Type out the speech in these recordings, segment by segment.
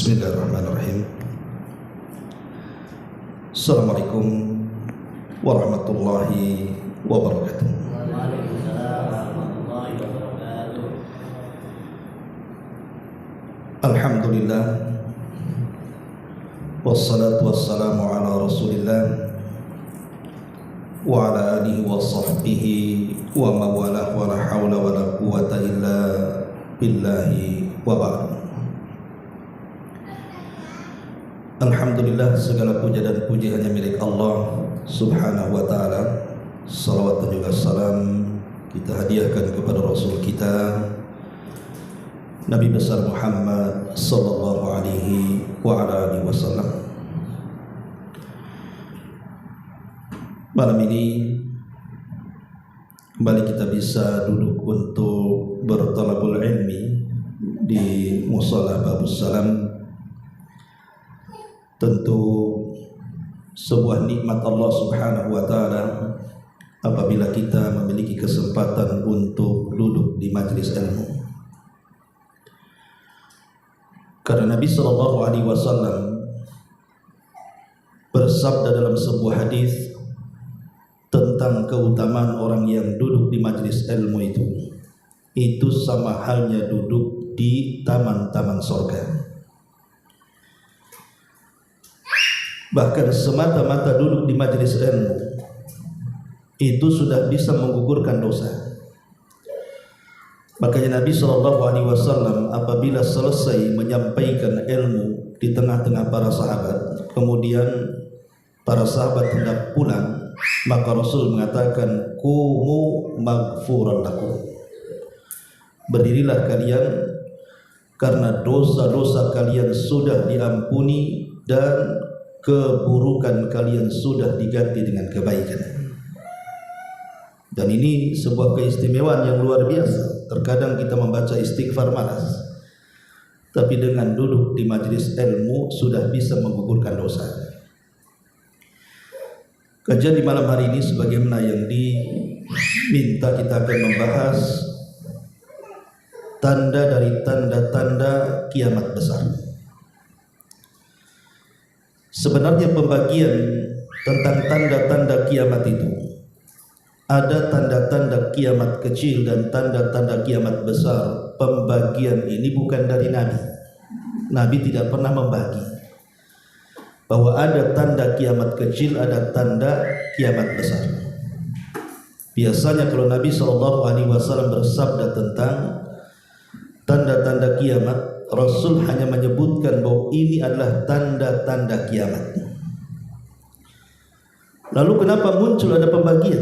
Bismillahirrahmanirrahim. Assalamualaikum warahmatullahi wabarakatuh. Alhamdulillah, wassalatu wassalamu ala rasulillah wa ala alihi wa sahbihi wa mawalah wa la hawla wa la quwata illa billahi wa ba'd. Alhamdulillah, segala puja dan puji hanya milik Allah subhanahu wa ta'ala. Salawat dan juga salam kita hadiahkan kepada Rasul kita Nabi besar Muhammad sallallahu alaihi wa ala alihi wasallam. Malam ini kembali kita bisa duduk untuk bertalabul ilmi di Musalla Babus Salam. Tentu sebuah nikmat Allah subhanahu wa ta'ala apabila kita memiliki kesempatan untuk duduk di majelis ilmu. Karena Nabi sallallahu alaihi wasallam bersabda dalam sebuah hadis tentang keutamaan orang yang duduk di majelis ilmu itu sama halnya duduk di taman-taman surga. Bahkan semata-mata duduk di majelis ilmu itu sudah bisa menggugurkan dosa. Makanya Nabi SAW apabila selesai menyampaikan ilmu di tengah-tengah para sahabat, kemudian para sahabat hendak pulang, maka Rasul mengatakan, "Qumu maghfuran lakum." Berdirilah kalian karena dosa-dosa kalian sudah diampuni dan keburukan kalian sudah diganti dengan kebaikan. Dan ini sebuah keistimewaan yang luar biasa. Terkadang kita membaca istighfar malas, tapi dengan duduk di majelis ilmu sudah bisa menggugurkan dosa. Kajian di malam hari ini sebagaimana yang diminta, kita akan membahas tanda dari tanda-tanda kiamat besar. Sebenarnya pembagian tentang tanda-tanda kiamat itu ada tanda-tanda kiamat kecil dan tanda-tanda kiamat besar. Pembagian ini bukan dari Nabi. Nabi tidak pernah membagi bahwa ada tanda kiamat kecil, ada tanda kiamat besar. Biasanya kalau Nabi SAW bersabda tentang tanda-tanda kiamat, Rasul hanya menyebutkan bahwa ini adalah tanda-tanda kiamat. Lalu kenapa muncul ada pembagian?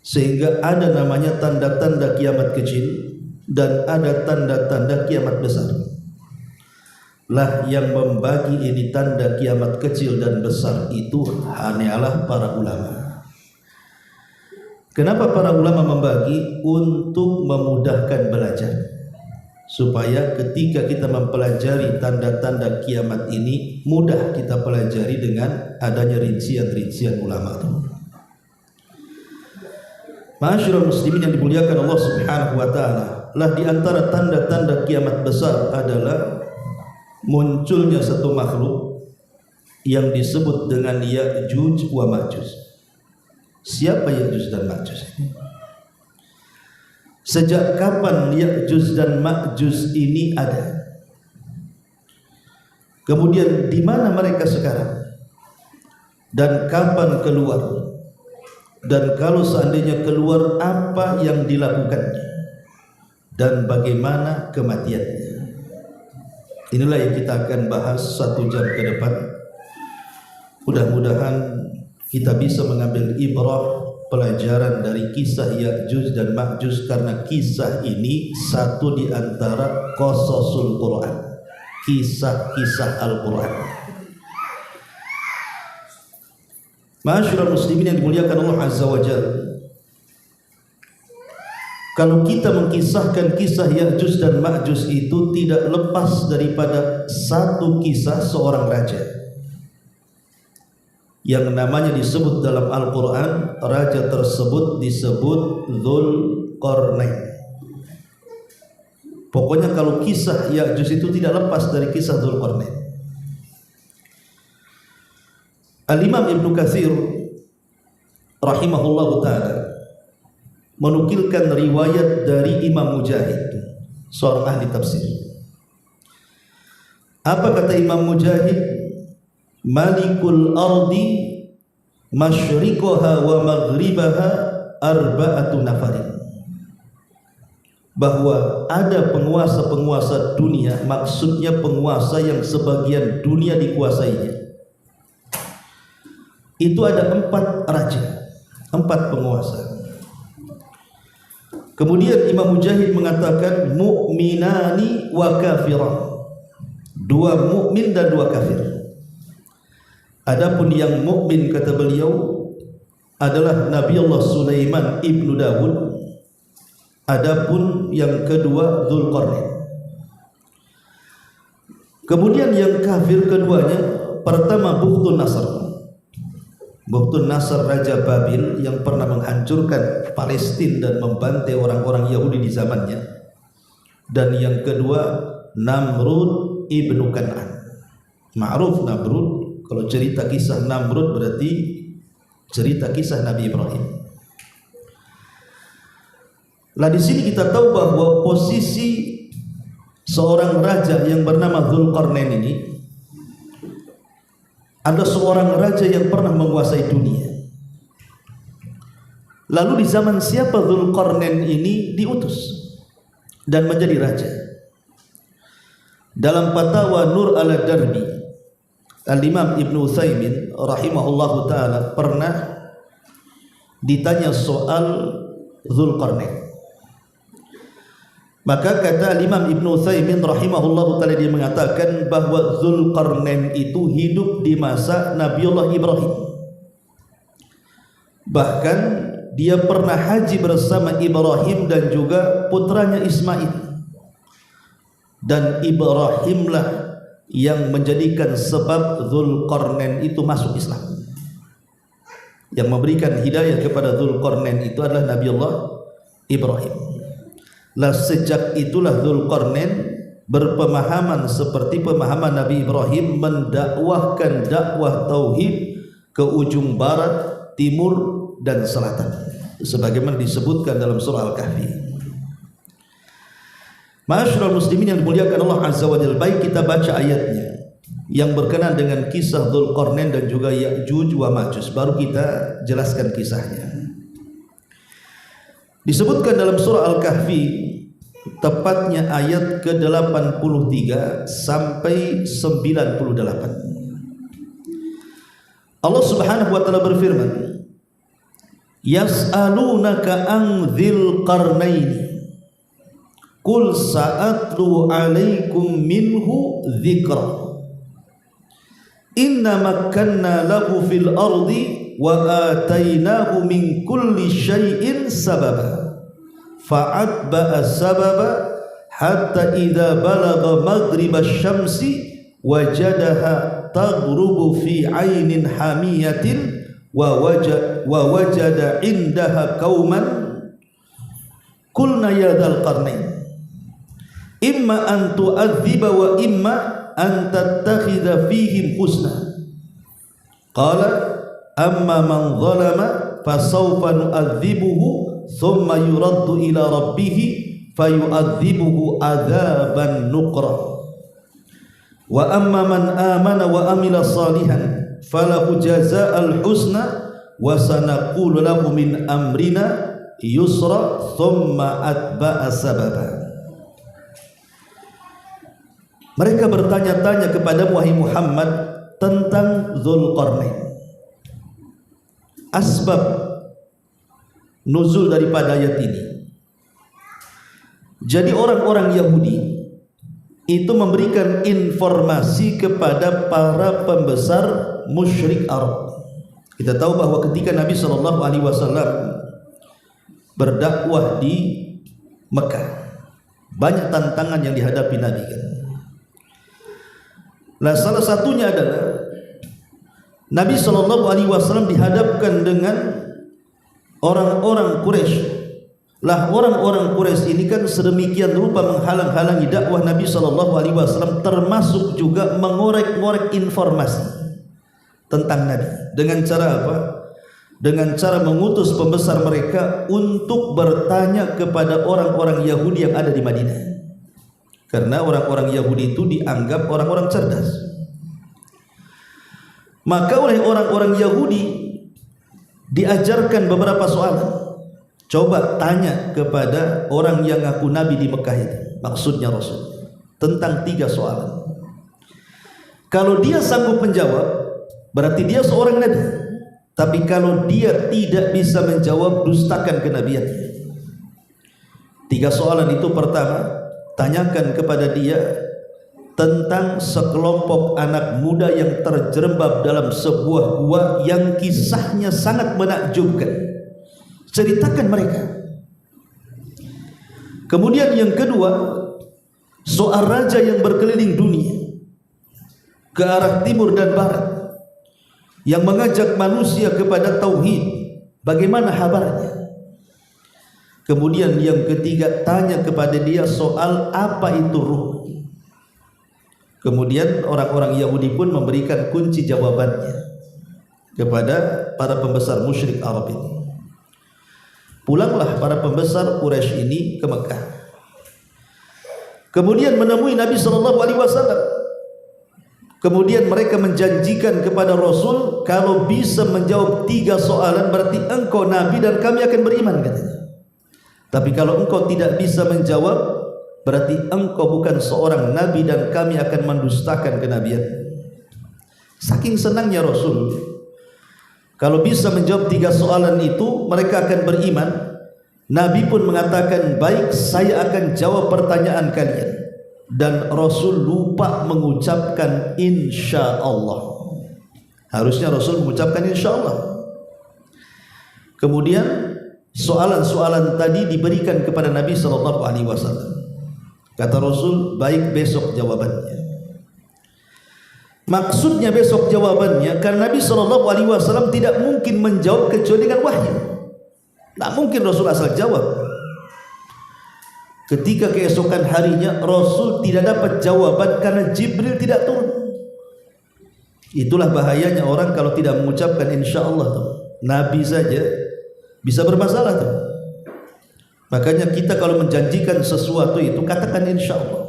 Sehingga ada namanya tanda-tanda kiamat kecil dan ada tanda-tanda kiamat besar. Lah yang membagi ini tanda kiamat kecil dan besar itu hanyalah para ulama. Kenapa para ulama membagi? Untuk memudahkan belajar, supaya ketika kita mempelajari tanda-tanda kiamat ini mudah kita pelajari dengan adanya rincian-rincian ulama itu. Ma'asyiral muslimin yang dimuliakan Allah subhanahu wa ta'ala, lah di antara tanda-tanda kiamat besar adalah munculnya satu makhluk yang disebut dengan Ya'juj wa Ma'juj. Siapa Ya'juj dan Ma'juj ini? Sejak kapan Ya'juj dan Ma'juj ini ada? Kemudian di mana mereka sekarang? Dan kapan keluar? Dan kalau seandainya keluar, apa yang dilakukannya? Dan bagaimana kematiannya? Inilah yang kita akan bahas 1 jam ke depan. Mudah-mudahan kita bisa mengambil ibrah, pelajaran dari kisah Ya'juj dan Ma'juj, karena kisah ini satu di antara qasasul Quran, kisah-kisah Al-Quran. Ma'asyiral muslimin yang dimuliakan Allah azza wa jalla, kalau kita mengkisahkan kisah Ya'juj dan Ma'juj itu tidak lepas daripada satu kisah seorang raja yang namanya disebut dalam Al-Quran. Raja tersebut disebut Dzulqarnain. Pokoknya kalau kisah Ya'juj itu tidak lepas dari kisah Dzulqarnain. Al-Imam Ibnu Katsir rahimahullahu taala menukilkan riwayat dari Imam Mujahid, seorang ahli tafsir. Apa kata Imam Mujahid? Malikul ardi masyriqaha wa maghribaha arba'atu nafarin. Bahwa ada penguasa-penguasa dunia, maksudnya penguasa yang sebagian dunia dikuasainya. Itu ada 4 raja, 4 penguasa. Kemudian Imam Mujahid mengatakan mu'minani wa kafiran. 2 mukmin dan 2 kafir. Adapun yang mukmin kata beliau adalah Nabi Allah Sulaiman ibnu Dawud. Adapun yang kedua Dzulqarnain. Kemudian yang kafir keduanya, pertama Bukhtun Nasr. Bukhtun Nasr Raja Babil yang pernah menghancurkan Palestina dan membantai orang-orang Yahudi di zamannya. Dan yang kedua Namrud ibnu Kan'an. Ma'ruf Namrud, kalau cerita kisah Namrud berarti cerita kisah Nabi Ibrahim. Lah di sini kita tahu bahwa posisi seorang raja yang bernama Dzulqarnain ini ada seorang raja yang pernah menguasai dunia. Lalu di zaman siapa Dzulqarnain ini diutus dan menjadi raja? Dalam Fatwa Nur al-Darbi, Al-Imam Ibnu Utsaimin rahimahullahu taala pernah ditanya soal Dzulqarnain. Maka kata Imam Ibnu Utsaimin rahimahullahu taala, dia mengatakan bahwa Dzulqarnain itu hidup di masa Nabiullah Ibrahim. Bahkan dia pernah haji bersama Ibrahim dan juga putranya Ismail. Dan Ibrahimlah yang menjadikan sebab Dzulqarnain itu masuk Islam. Yang memberikan hidayah kepada Dzulqarnain itu adalah Nabiullah Ibrahim. Lah sejak itulah Dzulqarnain berpemahaman seperti pemahaman Nabi Ibrahim, mendakwahkan dakwah tauhid ke ujung barat, timur dan selatan, sebagaimana disebutkan dalam surah Al-Kahfi. Ma'asyiral muslimin yang dimuliakan Allah Azza wa Jalla, baik kita baca ayatnya yang berkenaan dengan kisah Dzulqarnain dan juga Ya'juj wa Ma'juj, baru kita jelaskan kisahnya. Disebutkan dalam surah Al-Kahfi, tepatnya ayat ke-83 sampai 98. Allah Subhanahu wa taala berfirman, yas'alunaka an dzil qarnaini qul sa'atlu 'alaikum minhu dzikra inna makkanna lahu fil ardi wa atainahu min kulli syai'in sababa fa'atba'a sababa hatta idza balagha maghrib asy-syamsi wajadaha taghrubu fi 'ainin hamiyatin wa wajada 'indaha qauman qulna ya dzal qarnain imma an tu'adziba wa imma an tattakhidha fihim husna qala amma man zalama fasawfa nu'adzibuhu thumma yuraddu ila rabbih fayu'adzibuhu adzaban nuqra wa amma man amana wa amila salihan falahu jazaa'al husna wa sanaqulu lahu min amrina yusra thumma atba'a sababa. Mereka bertanya-tanya kepada wahai Muhammad tentang Dzulqarnain. Asbab nuzul daripada ayat ini. Jadi orang-orang Yahudi itu memberikan informasi kepada para pembesar musyrik Arab. Kita tahu bahwa ketika Nabi SAW berdakwah di Mekah, banyak tantangan yang dihadapi Nabi kan. Nah, salah satunya adalah Nabi SAW dihadapkan dengan orang-orang Quraisy Lah orang-orang Quraisy ini kan sedemikian rupa menghalang-halangi dakwah Nabi SAW, termasuk juga mengorek-ngorek informasi tentang Nabi. Dengan cara apa? Dengan cara mengutus pembesar mereka untuk bertanya kepada orang-orang Yahudi yang ada di Madinah. Karena orang-orang Yahudi itu dianggap orang-orang cerdas. Maka oleh orang-orang Yahudi diajarkan beberapa soalan. Coba tanya kepada orang yang ngaku Nabi di Mekah itu, maksudnya Rasul, tentang 3 soalan. Kalau dia sanggup menjawab, berarti dia seorang Nabi. Tapi kalau dia tidak bisa menjawab, dustakan kenabian. 3 soalan itu, pertama, tanyakan kepada dia tentang sekelompok anak muda yang terjerembab dalam sebuah gua yang kisahnya sangat menakjubkan. Ceritakan mereka. Kemudian yang kedua, soal raja yang berkeliling dunia ke arah timur dan barat yang mengajak manusia kepada tauhid. Bagaimana kabarnya? Kemudian yang ketiga, tanya kepada dia soal apa itu ruh. Kemudian orang-orang Yahudi pun memberikan kunci jawabannya kepada para pembesar musyrik Arab ini. Pulanglah para pembesar Quraisy ini ke Mekah. Kemudian menemui Nabi SAW. Kemudian mereka menjanjikan kepada Rasul, kalau bisa menjawab 3 soalan berarti engkau Nabi dan kami akan beriman, katanya. Tapi kalau engkau tidak bisa menjawab, berarti engkau bukan seorang Nabi dan kami akan mendustakan kenabian. Saking senangnya Rasul, kalau bisa menjawab 3 soalan itu, mereka akan beriman. Nabi pun mengatakan, baik, saya akan jawab pertanyaan kalian. Dan Rasul lupa mengucapkan insya Allah. Harusnya Rasul mengucapkan insya Allah. Kemudian soalan-soalan tadi diberikan kepada Nabi SAW. Kata Rasul, baik, besok jawabannya. Maksudnya besok jawabannya karena Nabi SAW tidak mungkin menjawab kecuali dengan wahyu. Tak mungkin Rasul asal jawab. Ketika keesokan harinya Rasul tidak dapat jawaban karena Jibril tidak turun. Itulah bahayanya orang kalau tidak mengucapkan insya Allah tuh. Nabi saja bisa bermasalah tuh. Makanya kita kalau menjanjikan sesuatu itu katakan insya Allah,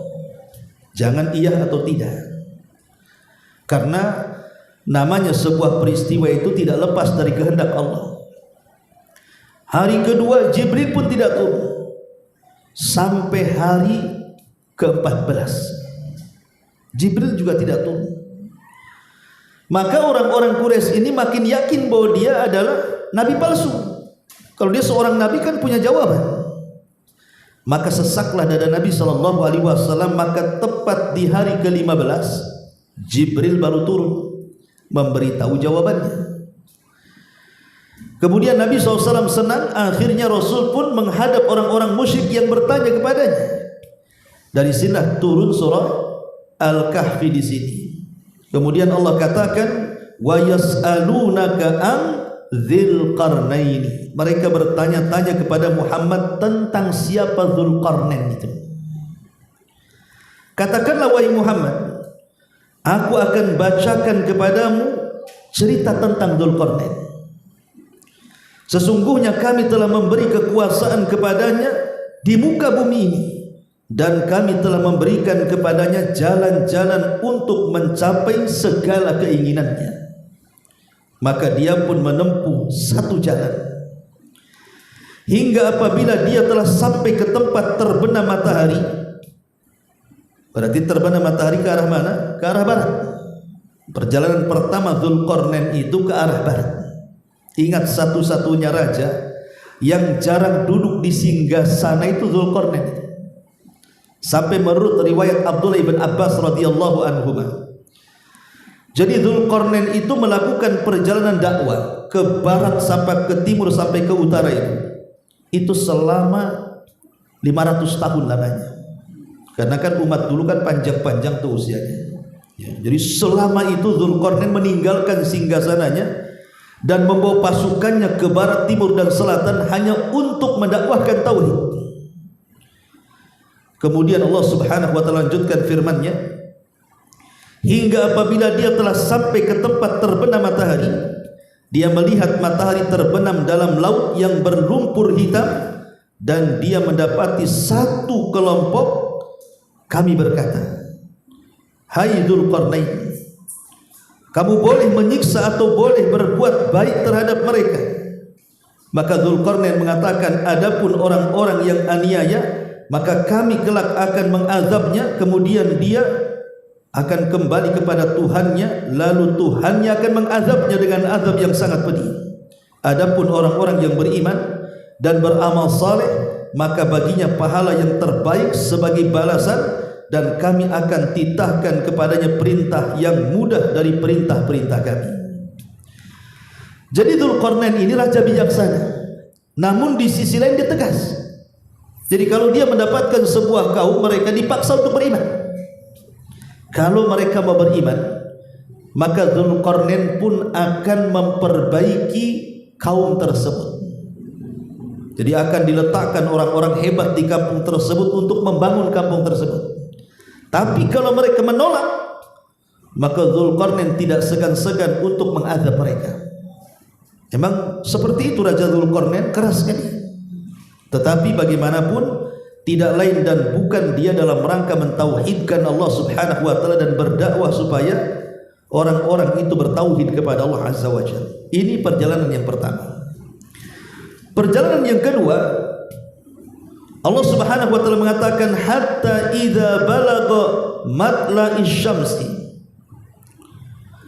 jangan iya atau tidak. Karena namanya sebuah peristiwa itu tidak lepas dari kehendak Allah. Hari kedua Jibril pun tidak turun sampai hari ke-14. Jibril juga tidak turun. Maka orang-orang Quraisy ini makin yakin bahwa dia adalah nabi palsu. Kalau dia seorang nabi kan punya jawaban. Maka sesaklah dada Nabi SAW. Maka tepat di hari ke-15 Jibril baru turun memberitahu jawabannya. Kemudian Nabi SAW senang, akhirnya Rasul pun menghadap orang-orang musyrik yang bertanya kepadanya. Dari sinilah turun surah Al-Kahfi di sini. Kemudian Allah katakan, wa yas'alunaka an dzil qarnaini. Mereka bertanya-tanya kepada Muhammad tentang siapa Dzulqarnain itu. Katakanlah wahai Muhammad, aku akan bacakan kepadamu cerita tentang Dzulqarnain. Sesungguhnya kami telah memberi kekuasaan kepadanya di muka bumi ini, dan kami telah memberikan kepadanya jalan-jalan untuk mencapai segala keinginannya. Maka dia pun menempuh satu jalan, hingga apabila dia telah sampai ke tempat terbenam matahari. Berarti terbenam matahari ke arah mana? Ke arah barat. Perjalanan pertama Dzulqarnain itu ke arah barat. Ingat, satu-satunya raja yang jarang duduk di singgasana itu Dzulqarnain. Sampai menurut riwayat Abdullah ibn Abbas radhiyallahu anhu, jadi Dzulqarnain itu melakukan perjalanan dakwah ke barat sampai ke timur sampai ke utara itu selama 500 tahun lamanya. Karena kan umat dulu kan panjang-panjang tuh usianya. Ya, jadi selama itu Dzulqarnain meninggalkan singgasananya dan membawa pasukannya ke barat, timur dan selatan hanya untuk mendakwahkan tauhid. Kemudian Allah Subhanahu wa taala lanjutkan firman-Nya, hingga apabila dia telah sampai ke tempat terbenam matahari, dia melihat matahari terbenam dalam laut yang berlumpur hitam, dan dia mendapati satu kelompok. Kami berkata, hai Dzulqarnain, kamu boleh menyiksa atau boleh berbuat baik terhadap mereka. Maka Dzulqarnain mengatakan, adapun orang-orang yang aniaya, maka kami kelak akan mengazabnya, kemudian dia akan kembali kepada Tuhannya, lalu Tuhannya akan mengazabnya dengan azab yang sangat pedih. Adapun orang-orang yang beriman dan beramal saleh, maka baginya pahala yang terbaik sebagai balasan, dan kami akan titahkan kepadanya perintah yang mudah dari perintah-perintah kami. Jadi Dzulqarnain ini raja bijaksana, namun di sisi lain dia tegas. Jadi kalau dia mendapatkan sebuah kaum, mereka dipaksa untuk beriman. Kalau mereka mau beriman, maka Dzulqarnain pun akan memperbaiki kaum tersebut. Jadi akan diletakkan orang-orang hebat di kampung tersebut untuk membangun kampung tersebut. Tapi kalau mereka menolak, maka Dzulqarnain tidak segan-segan untuk mengazab mereka. Memang seperti itu Raja Dzulqarnain, keras sekali. Tetapi bagaimanapun tidak lain dan bukan dia dalam rangka mentauhidkan Allah Subhanahu wa taala dan berdakwah supaya orang-orang itu bertauhid kepada Allah Azza wa Jalla. Ini perjalanan yang pertama. Perjalanan yang kedua, Allah Subhanahu wa taala mengatakan, hatta idza balagha matla'is syamsi,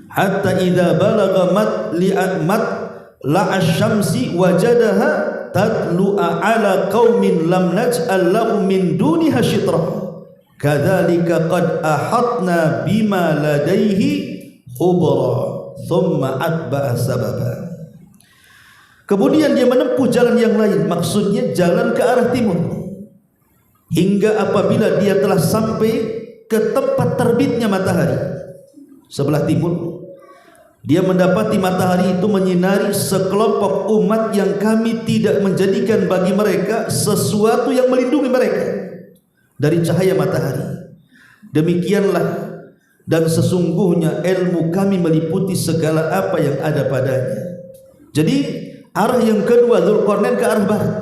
hatta idza balagha matla'as syamsi wajadaha tatlu'a ala qaumin lam naj'al lahum min duniha syitra kadzalika qad ahatna bima ladaihi khubra thumma atba'a sababa. Kemudian dia menempuh jalan yang lain, maksudnya jalan ke arah timur, hingga apabila dia telah sampai ke tempat terbitnya matahari sebelah timur, dia mendapati matahari itu menyinari sekelompok umat yang kami tidak menjadikan bagi mereka sesuatu yang melindungi mereka dari cahaya matahari. Demikianlah, dan sesungguhnya ilmu kami meliputi segala apa yang ada padanya. Jadi arah yang kedua Dzulqarnain ke arah barat.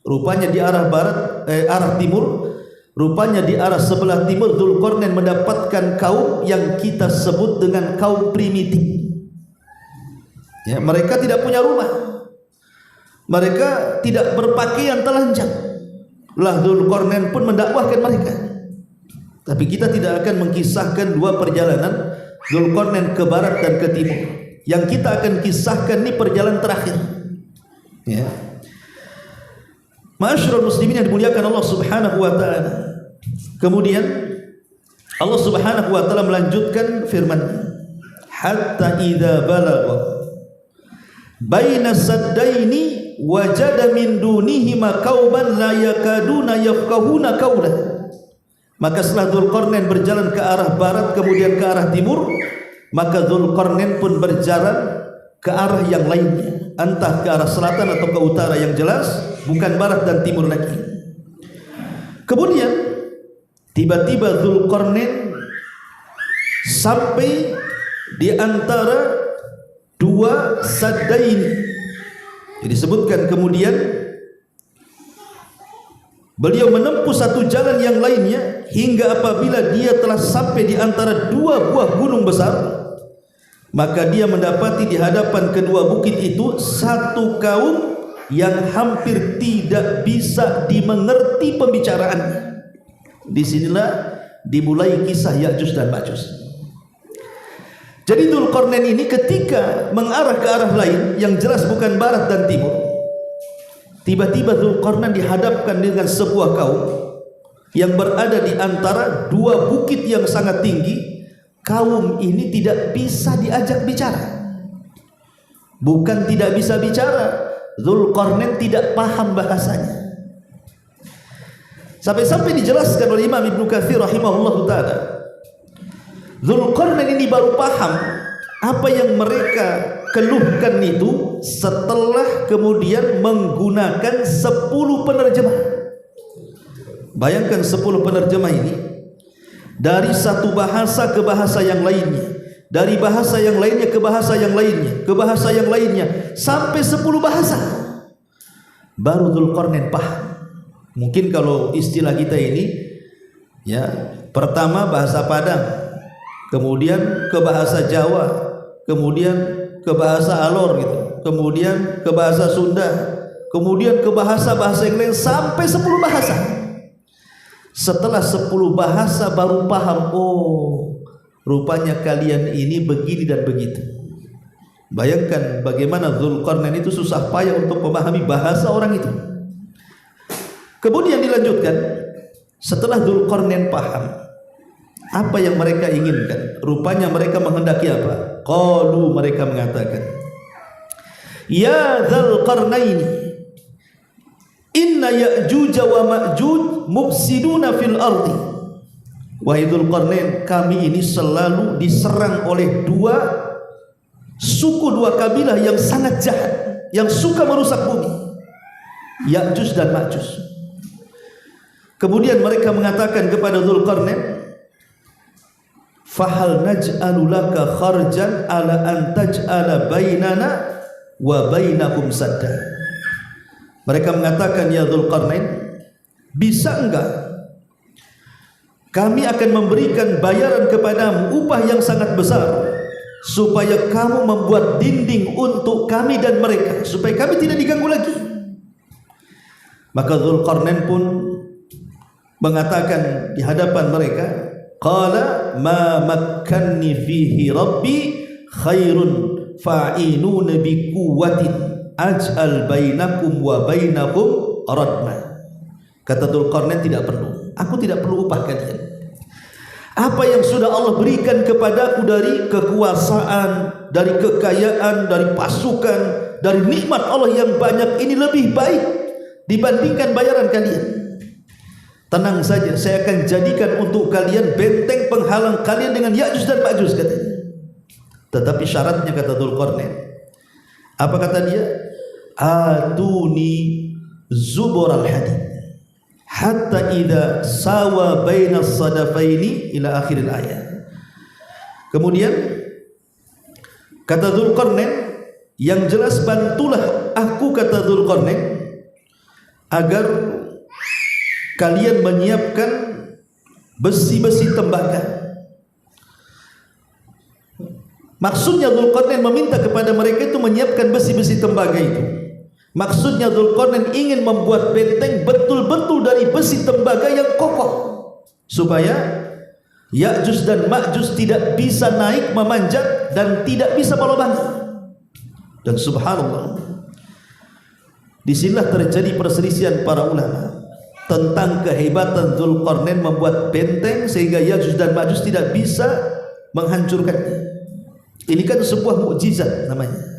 Rupanya di arah barat, arah timur, rupanya di arah sebelah timur Dzulqarnain mendapatkan kaum yang kita sebut dengan kaum primitif. Ya, mereka tidak punya rumah, mereka tidak berpakaian telanjang. Lah Dzulqarnain pun mendakwahkan mereka. Tapi kita tidak akan mengkisahkan dua perjalanan Dzulqarnain ke barat dan ke timur. Yang kita akan kisahkan ini perjalanan terakhir. Ya. Ma'asyiral muslimin yang dimuliakan Allah Subhanahu wa taala. Kemudian Allah Subhanahu wa taala melanjutkan firman-Nya, hatta idza balagha baina saddaini wajada min dunihima qauman la yakaduna yafqahuna qawla. Maka setelah Dzulqarnain berjalan ke arah barat kemudian ke arah timur, maka Dzulqarnain pun berjalan ke arah yang lainnya, entah ke arah selatan atau ke utara, yang jelas bukan barat dan timur lagi. Kemudian tiba-tiba Dzulqarnain sampai di antara dua saddain. Jadi disebutkan kemudian beliau menempuh satu jalan yang lainnya hingga apabila dia telah sampai di antara dua buah gunung besar, maka dia mendapati di hadapan kedua bukit itu satu kaum yang hampir tidak bisa dimengerti pembicaraannya. Disinilah dimulai kisah Ya'juj dan Ma'juj. Jadi Dzulqarnain ini ketika mengarah ke arah lain yang jelas bukan barat dan timur, tiba-tiba Dzulqarnain dihadapkan dengan sebuah kaum yang berada di antara dua bukit yang sangat tinggi. Kaum ini tidak bisa diajak bicara. Bukan tidak bisa bicara, Dzulqarnain tidak paham bahasanya. Sampai-sampai dijelaskan oleh Imam Ibnu Katsir rahimahullahu taala, Dzulqarnain ini baru paham apa yang mereka keluhkan itu setelah kemudian menggunakan 10 penerjemah. Bayangkan 10 penerjemah ini dari satu bahasa ke bahasa yang lainnya, dari bahasa yang lainnya ke bahasa yang lainnya, ke bahasa yang lainnya, sampai 10 bahasa. Baru Dzulqarnain paham. Mungkin kalau istilah kita ini, ya, pertama bahasa Padang, kemudian ke bahasa Jawa, kemudian ke bahasa Alor gitu, kemudian ke bahasa Sunda, kemudian ke bahasa-bahasa yang lain sampai 10 bahasa. Setelah 10 bahasa baru paham, oh, rupanya kalian ini begini dan begitu. Bayangkan bagaimana Dzulqarnain itu susah payah untuk memahami bahasa orang itu. Kemudian dilanjutkan, setelah Dzulqarnain paham apa yang mereka inginkan, rupanya mereka menghendaki apa? Qalu, mereka mengatakan, ya Dzulqarnain, inna Ya'juj wa Ma'juj mufsiduna fil ardi. Wahai Dzulqarnain, kami ini selalu diserang oleh dua suku, dua kabilah yang sangat jahat, yang suka merusak bumi, Ya'juj dan Ma'juj. Kemudian mereka mengatakan kepada Dzulqarnain, fahal naj'alu laka kharjan ala an taj'ala bainana wa bainakum sadda. Mereka mengatakan, ya Dzulqarnain, bisa enggak kami akan memberikan bayaran kepadamu, upah yang sangat besar, supaya kamu membuat dinding untuk kami dan mereka, supaya kami tidak diganggu lagi. Maka Dzulqarnain pun mengatakan di hadapan mereka, qala ma makkanni fihi rabbi khairun fa'inuna bi quwwatin aj'al bainakum wa bainahum radma. Kata Dzulqarnain, tidak perlu, aku tidak perlu upah kalian. Apa yang sudah Allah berikan kepadaku dari kekuasaan, dari kekayaan, dari pasukan, dari nikmat Allah yang banyak, ini lebih baik dibandingkan bayaran kalian. Tenang saja, saya akan jadikan untuk kalian benteng penghalang kalian dengan Ya'juj dan Ma'juj, katanya. Tetapi syaratnya, kata Dzulqarnain, apa kata dia? Atuni zubural hadid hatta idza sawa bainas sadafaini ila akhiril ayat. Kemudian kata Dzulqarnain, yang jelas bantulah aku, kata Dzulqarnain, agar kalian menyiapkan besi-besi tembaga. Maksudnya Dzulqarnain meminta kepada mereka itu menyiapkan besi-besi tembaga itu. Maksudnya Dzulqarnain ingin membuat benteng betul-betul dari besi tembaga yang kokoh, supaya Ya'juj dan Ma'juj tidak bisa naik memanjat dan tidak bisa melobangi. Dan subhanallah, disinilah terjadi perselisihan para ulama tentang kehebatan Dzulqarnain membuat benteng sehingga Ya'juj dan Ma'juj tidak bisa menghancurkannya. Ini kan sebuah mukjizat namanya.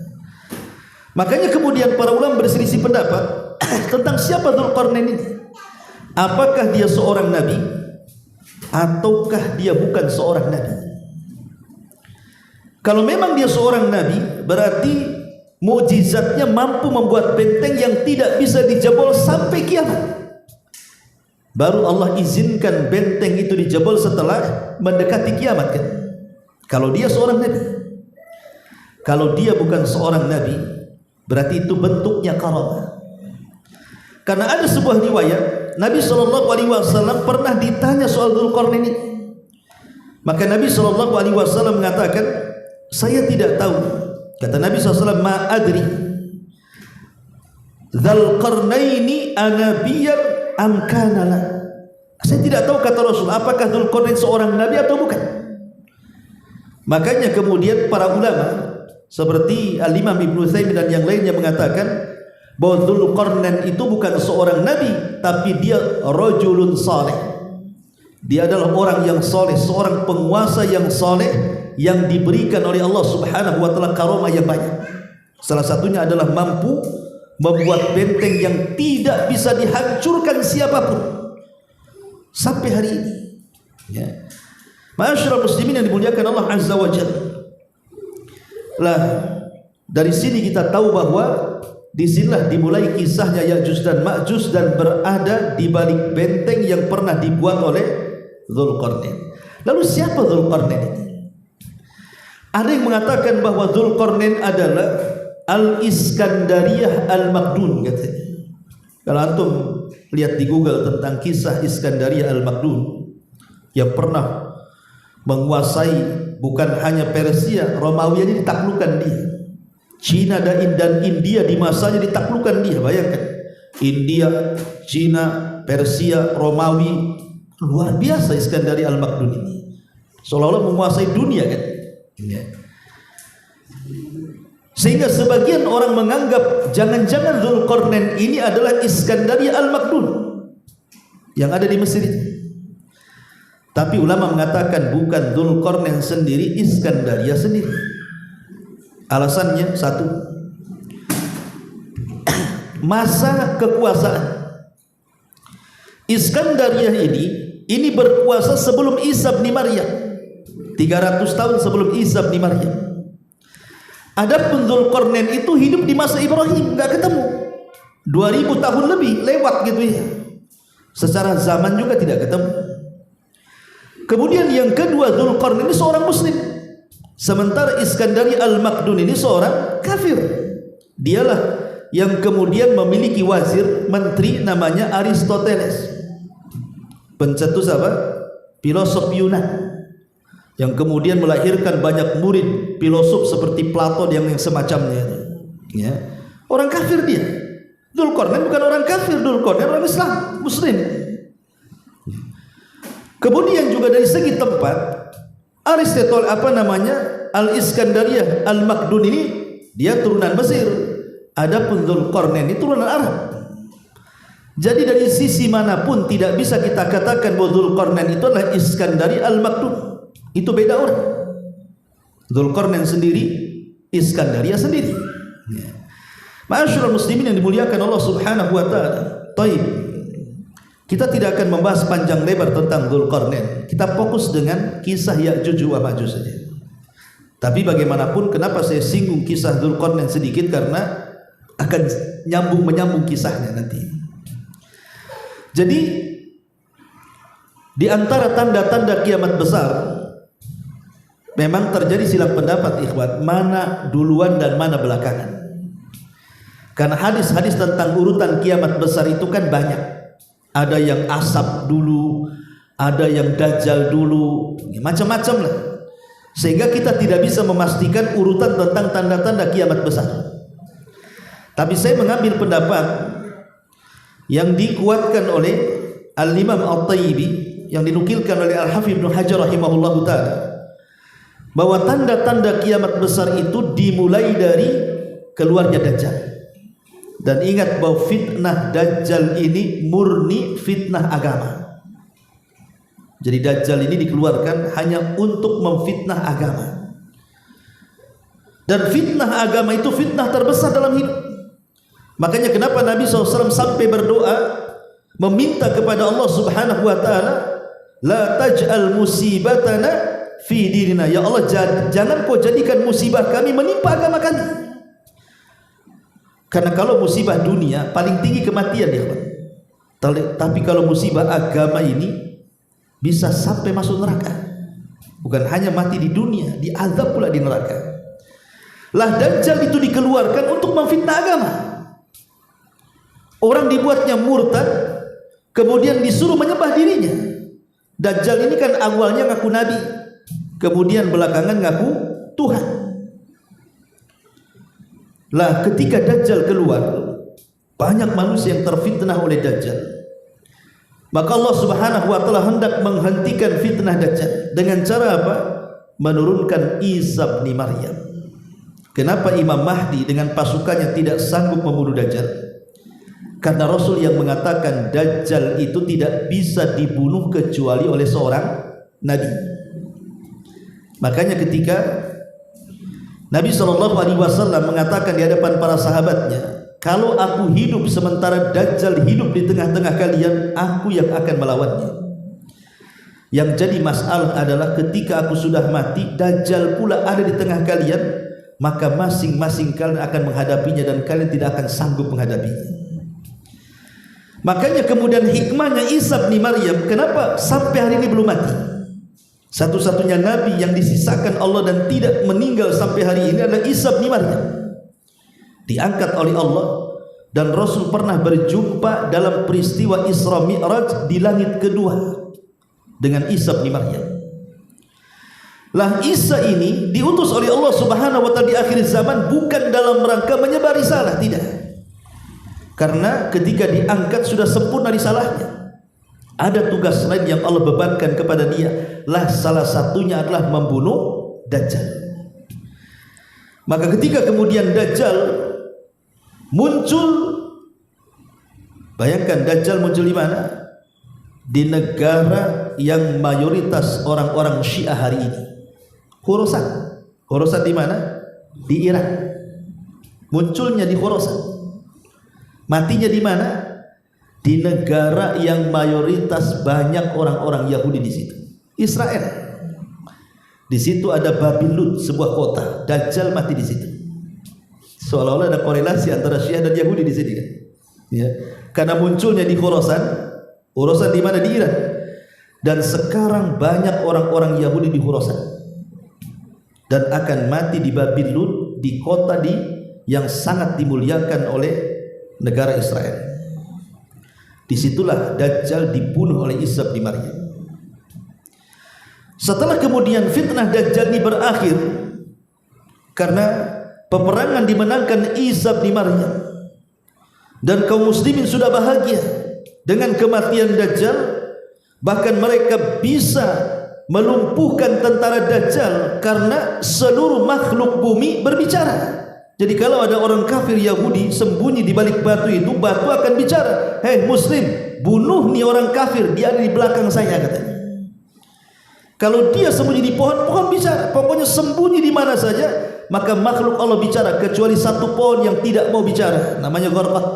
Makanya kemudian para ulama berselisih pendapat tentang siapa Dzulqarnain ini. Apakah dia seorang nabi ataukah dia bukan seorang nabi? Kalau memang dia seorang nabi, berarti mukjizatnya mampu membuat benteng yang tidak bisa dijebol sampai kiamat. Baru Allah izinkan benteng itu dijebol setelah mendekati kiamat, kan? Kalau dia seorang nabi. Kalau dia bukan seorang nabi, berarti itu bentuknya karamah. Karena ada sebuah riwayat Nabi SAW pernah ditanya soal Dzulqarnain ini. Maka Nabi SAW mengatakan, saya tidak tahu. Kata Nabi SAW, ma adri Dzulqarnaini anabiyan am kana la. Saya tidak tahu, kata Rasul, apakah Dzulqarnain seorang nabi atau bukan. Makanya kemudian para ulama seperti Al-Imam Ibnu Utsaimin dan yang lainnya mengatakan bahwa Dzulqarnain itu bukan seorang nabi, tapi dia rajulun saleh. Dia adalah orang yang saleh, seorang penguasa yang saleh yang diberikan oleh Allah Subhanahu wa taala karamah yang banyak. Salah satunya adalah mampu membuat benteng yang tidak bisa dihancurkan siapapun sampai hari ini. Ya. Ma'asyiral muslimin yang dimuliakan Allah Azza wa Jalla. Lah, Dari sini kita tahu bahwa disinilah dimulai kisahnya Ya'juj dan Ma'juj dan berada di balik benteng yang pernah dibuat oleh Dzulqarnain. Lalu siapa Dzulqarnain ini? Ada yang mengatakan bahwa Dzulqarnain adalah Al-Iskandariyah Al-Makdun katanya. Kalau antum lihat di Google tentang kisah Iskandariyah Al-Makdun yang pernah menguasai bukan hanya Persia, Romawi ini ditaklukkan dia. Cina dan India di masanya ditaklukkan dia. Bayangkan, India, Cina, Persia, Romawi, luar biasa Iskandariyah Al-Makdun ini. Seolah-olah menguasai dunia kan. Sehingga sebagian orang menganggap jangan-jangan Dzulqarnain ini adalah Iskandariyah Al-Makdun yang ada di Mesir itu. Tapi ulama mengatakan bukan Dzulqarnain sendiri, Iskandariyah sendiri. Alasannya satu, masa kekuasaan. Iskandariyah ini berkuasa sebelum Isa bin Maryam, 300 tahun sebelum Isa bin Maryam. Adapun Dzulqarnain itu hidup di masa Ibrahim, enggak ketemu. 2000 tahun lebih lewat gitu ya. Secara zaman juga tidak ketemu. Kemudian yang kedua, Dzulqarnain ini seorang muslim. Sementara Iskandariyah Al-Makdun ini seorang kafir. Dialah yang kemudian memiliki wazir menteri namanya Aristoteles. Pencetus apa? Filosof Yunan. Yang kemudian melahirkan banyak murid filosof seperti Plato yang semacamnya. Ya. Orang kafir dia. Dzulqarnain bukan orang kafir, Dzulqarnain orang Islam, muslim. Kemudian juga dari segi tempat, Aristoteles Al-Iskandariyah Al-Makdun ini dia turunan Mesir. Adapun Dzulqarnain ini turunan Arab. Jadi dari sisi manapun tidak bisa kita katakan bahwa Dzulqarnain itu adalah Iskandariyah Al-Makdun. Itu beda orang. Dzulqarnain sendiri, Iskandariyah sendiri. Ma'asyiral muslimin yang dimuliakan Allah Subhanahu wa taala. Baik. Kita tidak akan membahas panjang lebar tentang Dzulqarnain. Kita fokus dengan kisah Ya'juj wa Ma'juj saja. Tapi bagaimanapun kenapa saya singgung kisah Dzulqarnain sedikit, karena akan menyambung kisahnya nanti. Jadi di antara tanda-tanda kiamat besar memang terjadi silang pendapat ikhwan, mana duluan dan mana belakangan. Karena hadis-hadis tentang urutan kiamat besar itu kan banyak. Ada yang asap dulu, ada yang dajjal dulu, macam-macam lah. Sehingga kita tidak bisa memastikan urutan tentang tanda-tanda kiamat besar. Tapi saya mengambil pendapat yang dikuatkan oleh Al-Imam At-Tayyibi, yang dinukilkan oleh Al-Hafidz Ibnu Hajar rahimahullahu ta'ala, bahwa tanda-tanda kiamat besar itu dimulai dari keluarnya Dajjal. Dan ingat bahwa fitnah Dajjal ini murni fitnah agama. Jadi Dajjal ini dikeluarkan hanya untuk memfitnah agama. Dan fitnah agama itu fitnah terbesar dalam hidup. Makanya kenapa Nabi SAW sampai berdoa meminta kepada Allah Subhanahu wa ta'ala, la taj'al musibatana fi dinina. Ya Allah, jangan kau jadikan musibah kami menimpa agama kami. Karena kalau musibah dunia paling tinggi kematian ya, tapi kalau musibah agama ini bisa sampai masuk neraka. Bukan hanya mati di dunia, diazab pula di neraka. Lah Dajjal itu dikeluarkan untuk memfitnah agama. Orang dibuatnya murtad, kemudian disuruh menyembah dirinya. Dajjal ini kan awalnya ngaku nabi, kemudian belakangan ngaku Tuhan. Lah ketika Dajjal keluar, banyak manusia yang terfitnah oleh Dajjal. Maka Allah Subhanahu wa taala hendak menghentikan fitnah Dajjal dengan cara apa? Menurunkan Isa bin Maryam. Kenapa Imam Mahdi dengan pasukannya tidak sanggup membunuh Dajjal? Karena Rasul yang mengatakan Dajjal itu tidak bisa dibunuh kecuali oleh seorang nabi. Makanya ketika Nabi SAW mengatakan di hadapan para sahabatnya, kalau aku hidup sementara Dajjal hidup di tengah-tengah kalian, aku yang akan melawannya. Yang jadi masalah adalah ketika aku sudah mati, Dajjal pula ada di tengah kalian, maka masing-masing kalian akan menghadapinya dan kalian tidak akan sanggup menghadapinya. Makanya kemudian hikmahnya Isa bin Maryam, kenapa sampai hari ini belum mati? Satu-satunya nabi yang disisakan Allah dan tidak meninggal sampai hari ini adalah Isa bin Maryam. Diangkat oleh Allah dan Rasul pernah berjumpa dalam peristiwa Isra Mi'raj di langit kedua dengan Isa bin Maryam. Lah Isa ini diutus oleh Allah Subhanahu wa taala di akhir zaman bukan dalam rangka menyebar risalah, tidak. Karena ketika diangkat sudah sempurna risalahnya. Ada tugas lain yang Allah bebankan kepada dia. Lah salah satunya adalah membunuh Dajjal. Maka ketika kemudian Dajjal muncul, bayangkan Dajjal muncul di mana? Di negara yang mayoritas orang-orang Syiah hari ini. Khorasan. Khorasan di mana? Di Irak. Munculnya di Khorasan. Matinya di mana? Di negara yang mayoritas banyak orang-orang Yahudi di situ. Israel. Di situ ada Babilon, sebuah kota. Dajjal mati di situ. Seolah-olah ada korelasi antara Syiah dan Yahudi di sini kan. Ya. Karena munculnya di Khorasan. Khorasan di mana? Di Irak. Dan sekarang banyak orang-orang Yahudi di Khorasan. Dan akan mati di Babilon, di kota yang sangat dimuliakan oleh negara Israel. Disitulah Dajjal dibunuh oleh Isa bin Maryam. Setelah kemudian fitnah Dajjal ini berakhir karena peperangan dimenangkan Isa bin Maryam dan kaum muslimin sudah bahagia dengan kematian Dajjal, bahkan mereka bisa melumpuhkan tentara Dajjal karena seluruh makhluk bumi berbicara. Jadi kalau ada orang kafir Yahudi sembunyi di balik batu itu, batu akan bicara, "Hei muslim, bunuh nih orang kafir, dia ada di belakang saya," katanya. Kalau dia sembunyi di pohon, pohon bicara. Pokoknya sembunyi di mana saja, maka makhluk Allah bicara, kecuali satu pohon yang tidak mau bicara, namanya Gharqad,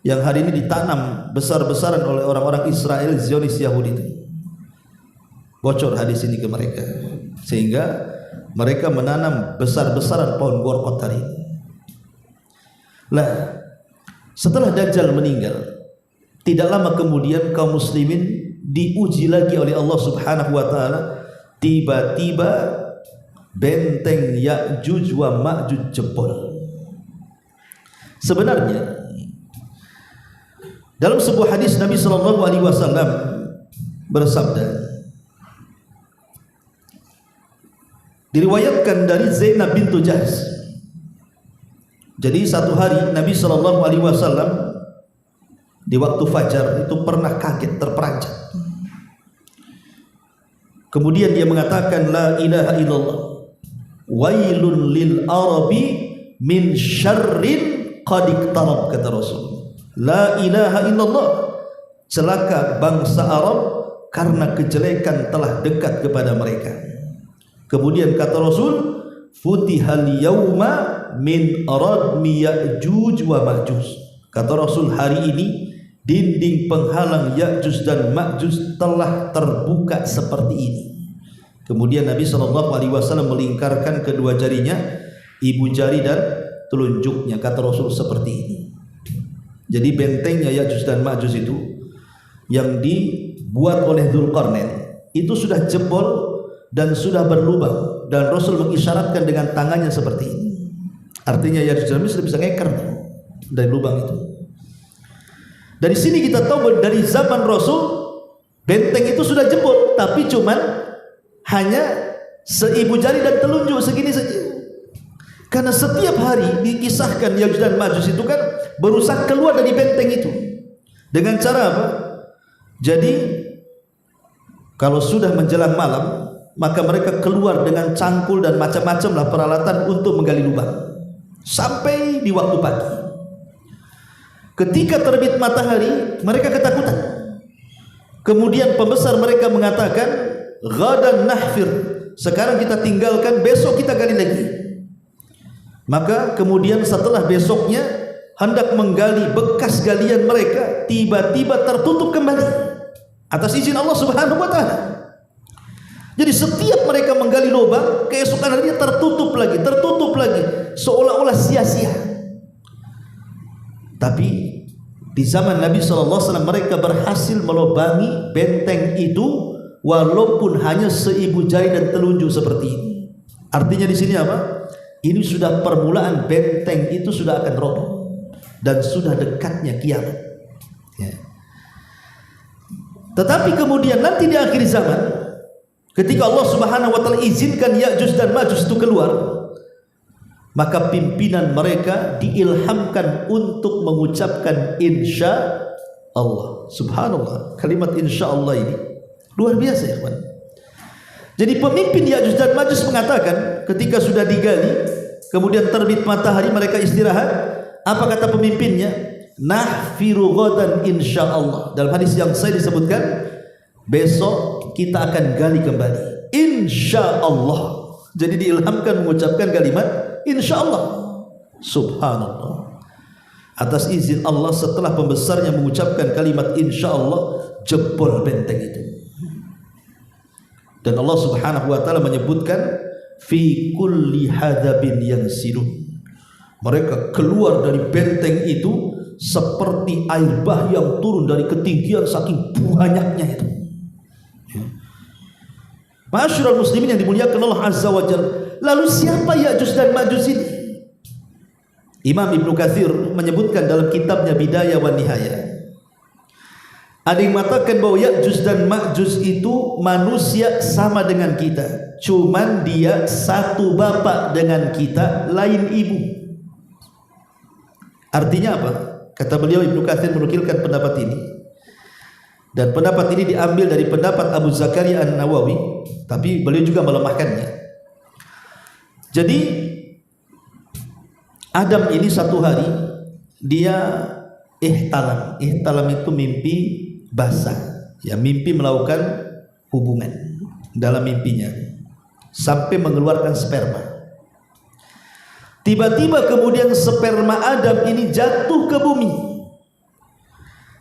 yang hari ini ditanam besar-besaran oleh orang-orang Israel Zionis Yahudi itu. Bocor hadis ini ke mereka, sehingga mereka menanam besar-besaran pohon Gharqad hari ini. Lah, setelah Dajjal meninggal, tidak lama kemudian kaum muslimin diuji lagi oleh Allah Subhanahu wa taala. Tiba-tiba benteng Ya'juj wa Ma'juj jebol. Sebenarnya dalam sebuah hadis Nabi sallallahu alaihi wasallam bersabda, diriwayatkan dari Zainab bintu Jahsh. Jadi satu hari Nabi sallallahu alaihi wasallam di waktu fajar itu pernah kaget, terperanjat. Kemudian dia mengatakan, "La ilaha illallah, wailun lil arabi min syarrin qad iqtarab," kata Rasul. La ilaha illallah, celaka bangsa Arab karena kejelekan telah dekat kepada mereka. Kemudian kata Rasul, "Futihal yauma min radmi Ya'juj wa Ma'juj." Kata Rasul, hari ini dinding penghalang Ya'juj dan Ma'juj telah terbuka seperti ini. Kemudian Nabi SAW melingkarkan kedua jarinya, ibu jari dan telunjuknya. Kata Rasul seperti ini. Jadi bentengnya Ya'juj dan Ma'juj itu yang dibuat oleh Dzulqarnain itu sudah jebol dan sudah berlubang, dan Rasul mengisyaratkan dengan tangannya seperti ini. Artinya Ya'juj dan Ma'juj sudah bisa ngeker dari lubang itu. Dari sini kita tahu dari zaman Rasul benteng itu sudah jebol, tapi cuman hanya seibu jari dan telunjuk segini saja. Karena setiap hari dikisahkan Ya'juj dan Ma'juj itu kan berusaha keluar dari benteng itu. Dengan cara apa? Jadi kalau sudah menjelang malam, maka mereka keluar dengan cangkul dan macam-macam lah peralatan untuk menggali lubang sampai di waktu pagi. Ketika terbit matahari, mereka ketakutan. Kemudian pembesar mereka mengatakan, "Ghadan nahfir," sekarang kita tinggalkan, besok kita gali lagi. Maka kemudian setelah besoknya hendak menggali bekas galian mereka, tiba-tiba tertutup kembali atas izin Allah Subhanahu wa taala. Jadi setiap mereka menggali lubang, keesokan harinya tertutup lagi, seolah-olah sia-sia. Tapi di zaman Nabi SAW mereka berhasil melubangi benteng itu, walaupun hanya seibu jari dan telunjuk seperti ini. Artinya di sini apa? Ini sudah permulaan benteng itu sudah akan roboh dan sudah dekatnya kiamat. Ya. Tetapi kemudian nanti di akhir zaman, ketika Allah Subhanahu wa taala izinkan Ya'juj dan Ma'juj itu keluar, maka pimpinan mereka diilhamkan untuk mengucapkan insya Allah. Subhanallah, kalimat insya Allah ini luar biasa ya kawan. Jadi pemimpin Ya'juj dan Ma'juj mengatakan ketika sudah digali, kemudian terbit matahari, mereka istirahat. Apa kata pemimpinnya? Nahfiru ghadan insyaallah. Dalam hadis yang saya disebutkan, besok kita akan gali kembali insyaallah. Jadi diilhamkan mengucapkan kalimat insyaallah. Subhanallah. Atas izin Allah, setelah pembesarnya mengucapkan kalimat insyaallah, jebol benteng itu. Dan Allah Subhanahu wa taala menyebutkan fi kulli hadabin yansilun. Mereka keluar dari benteng itu seperti air bah yang turun dari ketinggian saking banyaknya itu. Ma'asyiral muslimin yang dimuliakan Allah Azza wa Jalla. Lalu siapa Ya'juj dan Ma'juj ini? Imam Ibnu Katsir menyebutkan dalam kitabnya Bidayah wa Nihayah. Ada yang mengatakan bahwa Ya'juj dan Ma'juj itu manusia sama dengan kita, cuman dia satu bapak dengan kita, lain ibu. Artinya apa? Kata beliau, Ibnu Katsir menukilkan pendapat ini, dan pendapat ini diambil dari pendapat Abu Zakaria An-Nawawi, tapi beliau juga melemahkannya. Jadi Adam ini satu hari dia ihtalam itu mimpi basah, ya, mimpi melakukan hubungan dalam mimpinya sampai mengeluarkan sperma. Tiba-tiba kemudian sperma Adam ini jatuh ke bumi.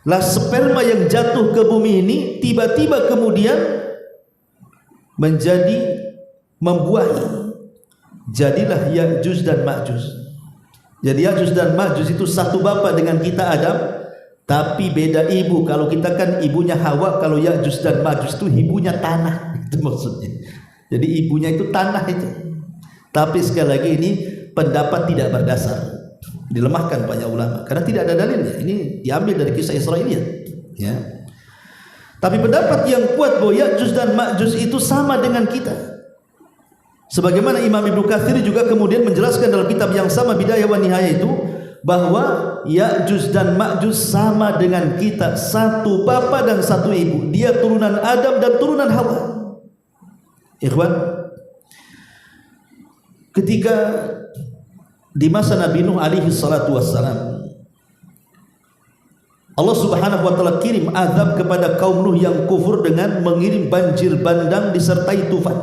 Lah sperma yang jatuh ke bumi ini tiba-tiba kemudian menjadi membuahi. Jadilah Ya'juj dan Ma'juj. Jadi Ya'juj dan Ma'juj itu satu bapak dengan kita Adam, tapi beda ibu. Kalau kita kan ibunya Hawa, kalau Ya'juj dan Ma'juj itu ibunya tanah. Itu maksudnya. Jadi ibunya itu tanah itu. Tapi sekali lagi ini pendapat tidak berdasar, dilemahkan banyak ulama karena tidak ada dalilnya. Ini diambil dari kisah Israiliyat, ya. Tapi pendapat yang kuat bahwa Ya'juj dan Ma'juj itu sama dengan kita, sebagaimana Imam Ibnu Katsir juga kemudian menjelaskan dalam kitab yang sama Bidayah wa Nihayah itu, bahwa Ya'juj dan Ma'juj sama dengan kita, satu bapak dan satu ibu. Dia turunan Adam dan turunan Hawa. Ikhwan, ketika di masa Nabi Nuh alaihi salatu wassalam, Allah Subhanahu wa taala kirim azab kepada kaum Nuh yang kufur dengan mengirim banjir bandang disertai tufan.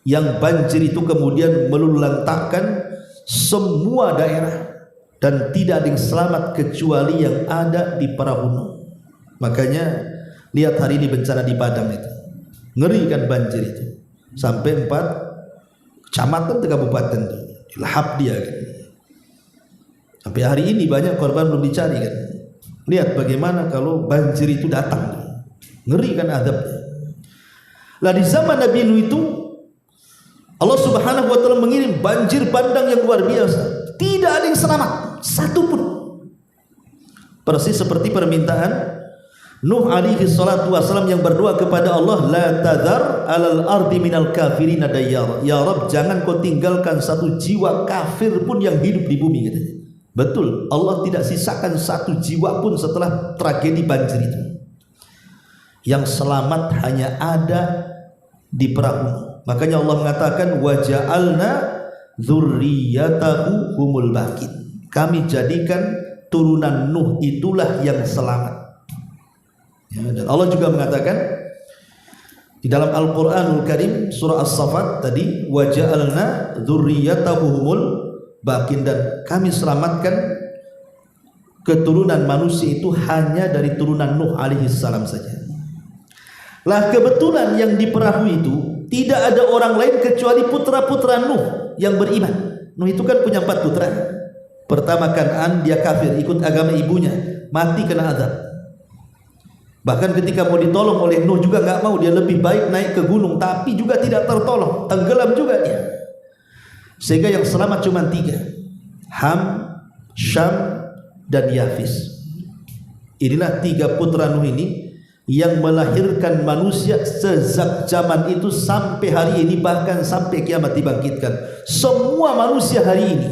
Yang banjir itu kemudian meluluhlantahkan semua daerah dan tidak ada yang selamat kecuali yang ada di perahu Nuh. Makanya lihat hari ini bencana di Padang itu. Ngeri kan banjir itu. Sampai 4 kecamatan 3 kabupaten itu. Lahap dia kan. Sampai hari ini banyak korban belum dicari kan. Lihat bagaimana kalau banjir itu datang, ngeri kan azabnya. Lah di zaman Nabi Nuh itu Allah Subhanahu wa taala mengirim banjir bandang yang luar biasa. Tidak ada yang selamat satu pun. Persis seperti permintaan Nuh alaihi salatu wasallam yang berdoa kepada Allah, la tadhar alal ardi minal kafirin dayyar. Ya Rabb, jangan kau tinggalkan satu jiwa kafir pun yang hidup di bumi, katanya. Betul, Allah tidak sisakan satu jiwa pun setelah tragedi banjir itu. Yang selamat hanya ada di perahu. Makanya Allah mengatakan wa ja'alna dzurriyyatahu humul baqin. Kami jadikan turunan Nuh itulah yang selamat. Ya, dan Allah juga mengatakan di dalam Al-Qur'anul Karim surah As-Saffat tadi, wa ja'alna dzurriyyatahu humul baqin, dan kami selamatkan keturunan manusia itu hanya dari turunan Nuh alaihi salam saja. Lah kebetulan yang di perahu itu tidak ada orang lain kecuali putra-putra Nuh yang beriman. Nuh itu kan punya 4 putra. Pertama Kan'an, dia kafir, ikut agama ibunya, mati kena azab. Bahkan ketika mau ditolong oleh Nuh juga nggak mau, dia lebih baik naik ke gunung, tapi juga tidak tertolong, tenggelam juga dia. Sehingga yang selamat cuma 3, Ham, Syam, dan Yafis. Inilah 3 putra Nuh ini yang melahirkan manusia sejak zaman itu sampai hari ini, bahkan sampai kiamat dibangkitkan. Semua manusia hari ini,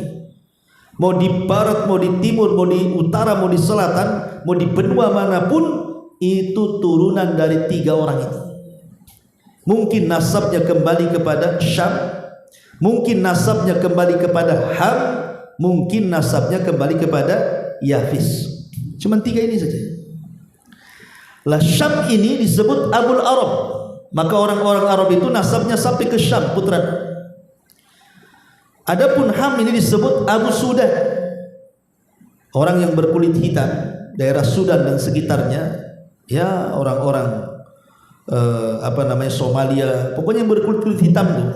mau di barat, mau di timur, mau di utara, mau di selatan, mau di benua manapun, itu turunan dari 3 orang itu. Mungkin nasabnya kembali kepada Syam, mungkin nasabnya kembali kepada Ham, mungkin nasabnya kembali kepada Yafis. Cuma 3 ini saja. Lah Syam ini disebut Abul Arab, maka orang-orang Arab itu nasabnya sampai ke Syam, putra. Adapun Ham ini disebut Abu Sudan, orang yang berkulit hitam, daerah Sudan dan sekitarnya, ya orang-orang Somalia, pokoknya yang berkulit hitam itu,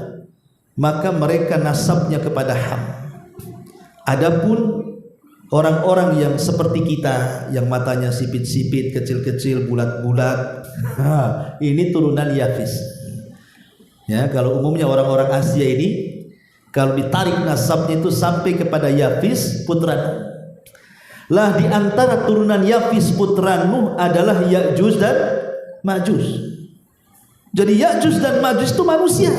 maka mereka nasabnya kepada Ham. Adapun orang-orang yang seperti kita, yang matanya sipit-sipit, kecil-kecil, bulat-bulat, ini turunan Yafis. Ya, kalau umumnya orang-orang Asia ini, kalau ditarik nasabnya itu sampai kepada Yafis putra Nuh. Lah di antara turunan Yafis putra Nuh adalah Ya'juj dan Ma'juj. Jadi Ya'juj dan Ma'juj itu manusia.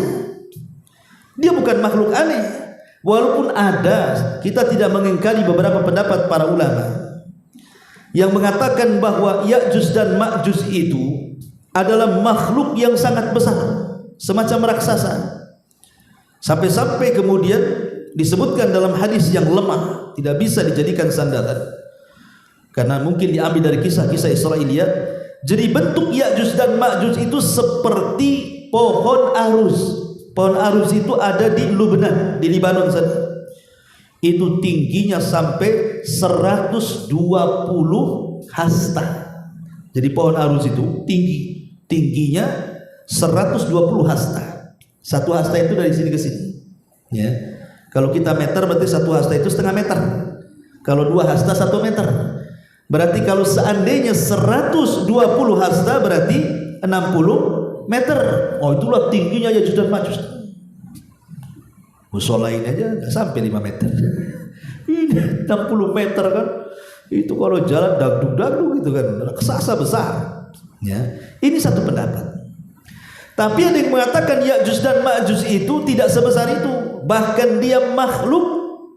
Dia bukan makhluk aneh. Walaupun ada, kita tidak mengingkari beberapa pendapat para ulama yang mengatakan bahwa Ya'juj dan Ma'juj itu adalah makhluk yang sangat besar, semacam raksasa. Sampai-sampai kemudian disebutkan dalam hadis yang lemah, tidak bisa dijadikan sandaran, karena mungkin diambil dari kisah-kisah Israiliyat. Jadi bentuk Ya'juj dan Ma'juj itu seperti pohon arus. Pohon arus itu ada di Lubnan, di Libanon sana. Itu tingginya sampai 120 hasta. Jadi pohon arus itu tingginya 120 hasta. 1 hasta itu dari sini ke sini. Ya. Kalau kita meter berarti 1 hasta itu setengah meter. Kalau 2 hasta 1 meter. Berarti kalau seandainya 120 hasta berarti 60 meter. Oh, itulah tingginya Ya'juj dan Ma'juj. Musola ini aja nggak sampai 5 meter. Ini 60 meter kan. Itu kalau jalan dagdug-dagdug gitu kan, raksasa besar. Ya, ini satu pendapat. Tapi ada yang mengatakan Ya'juj dan Ma'juj itu tidak sebesar itu. Bahkan dia makhluk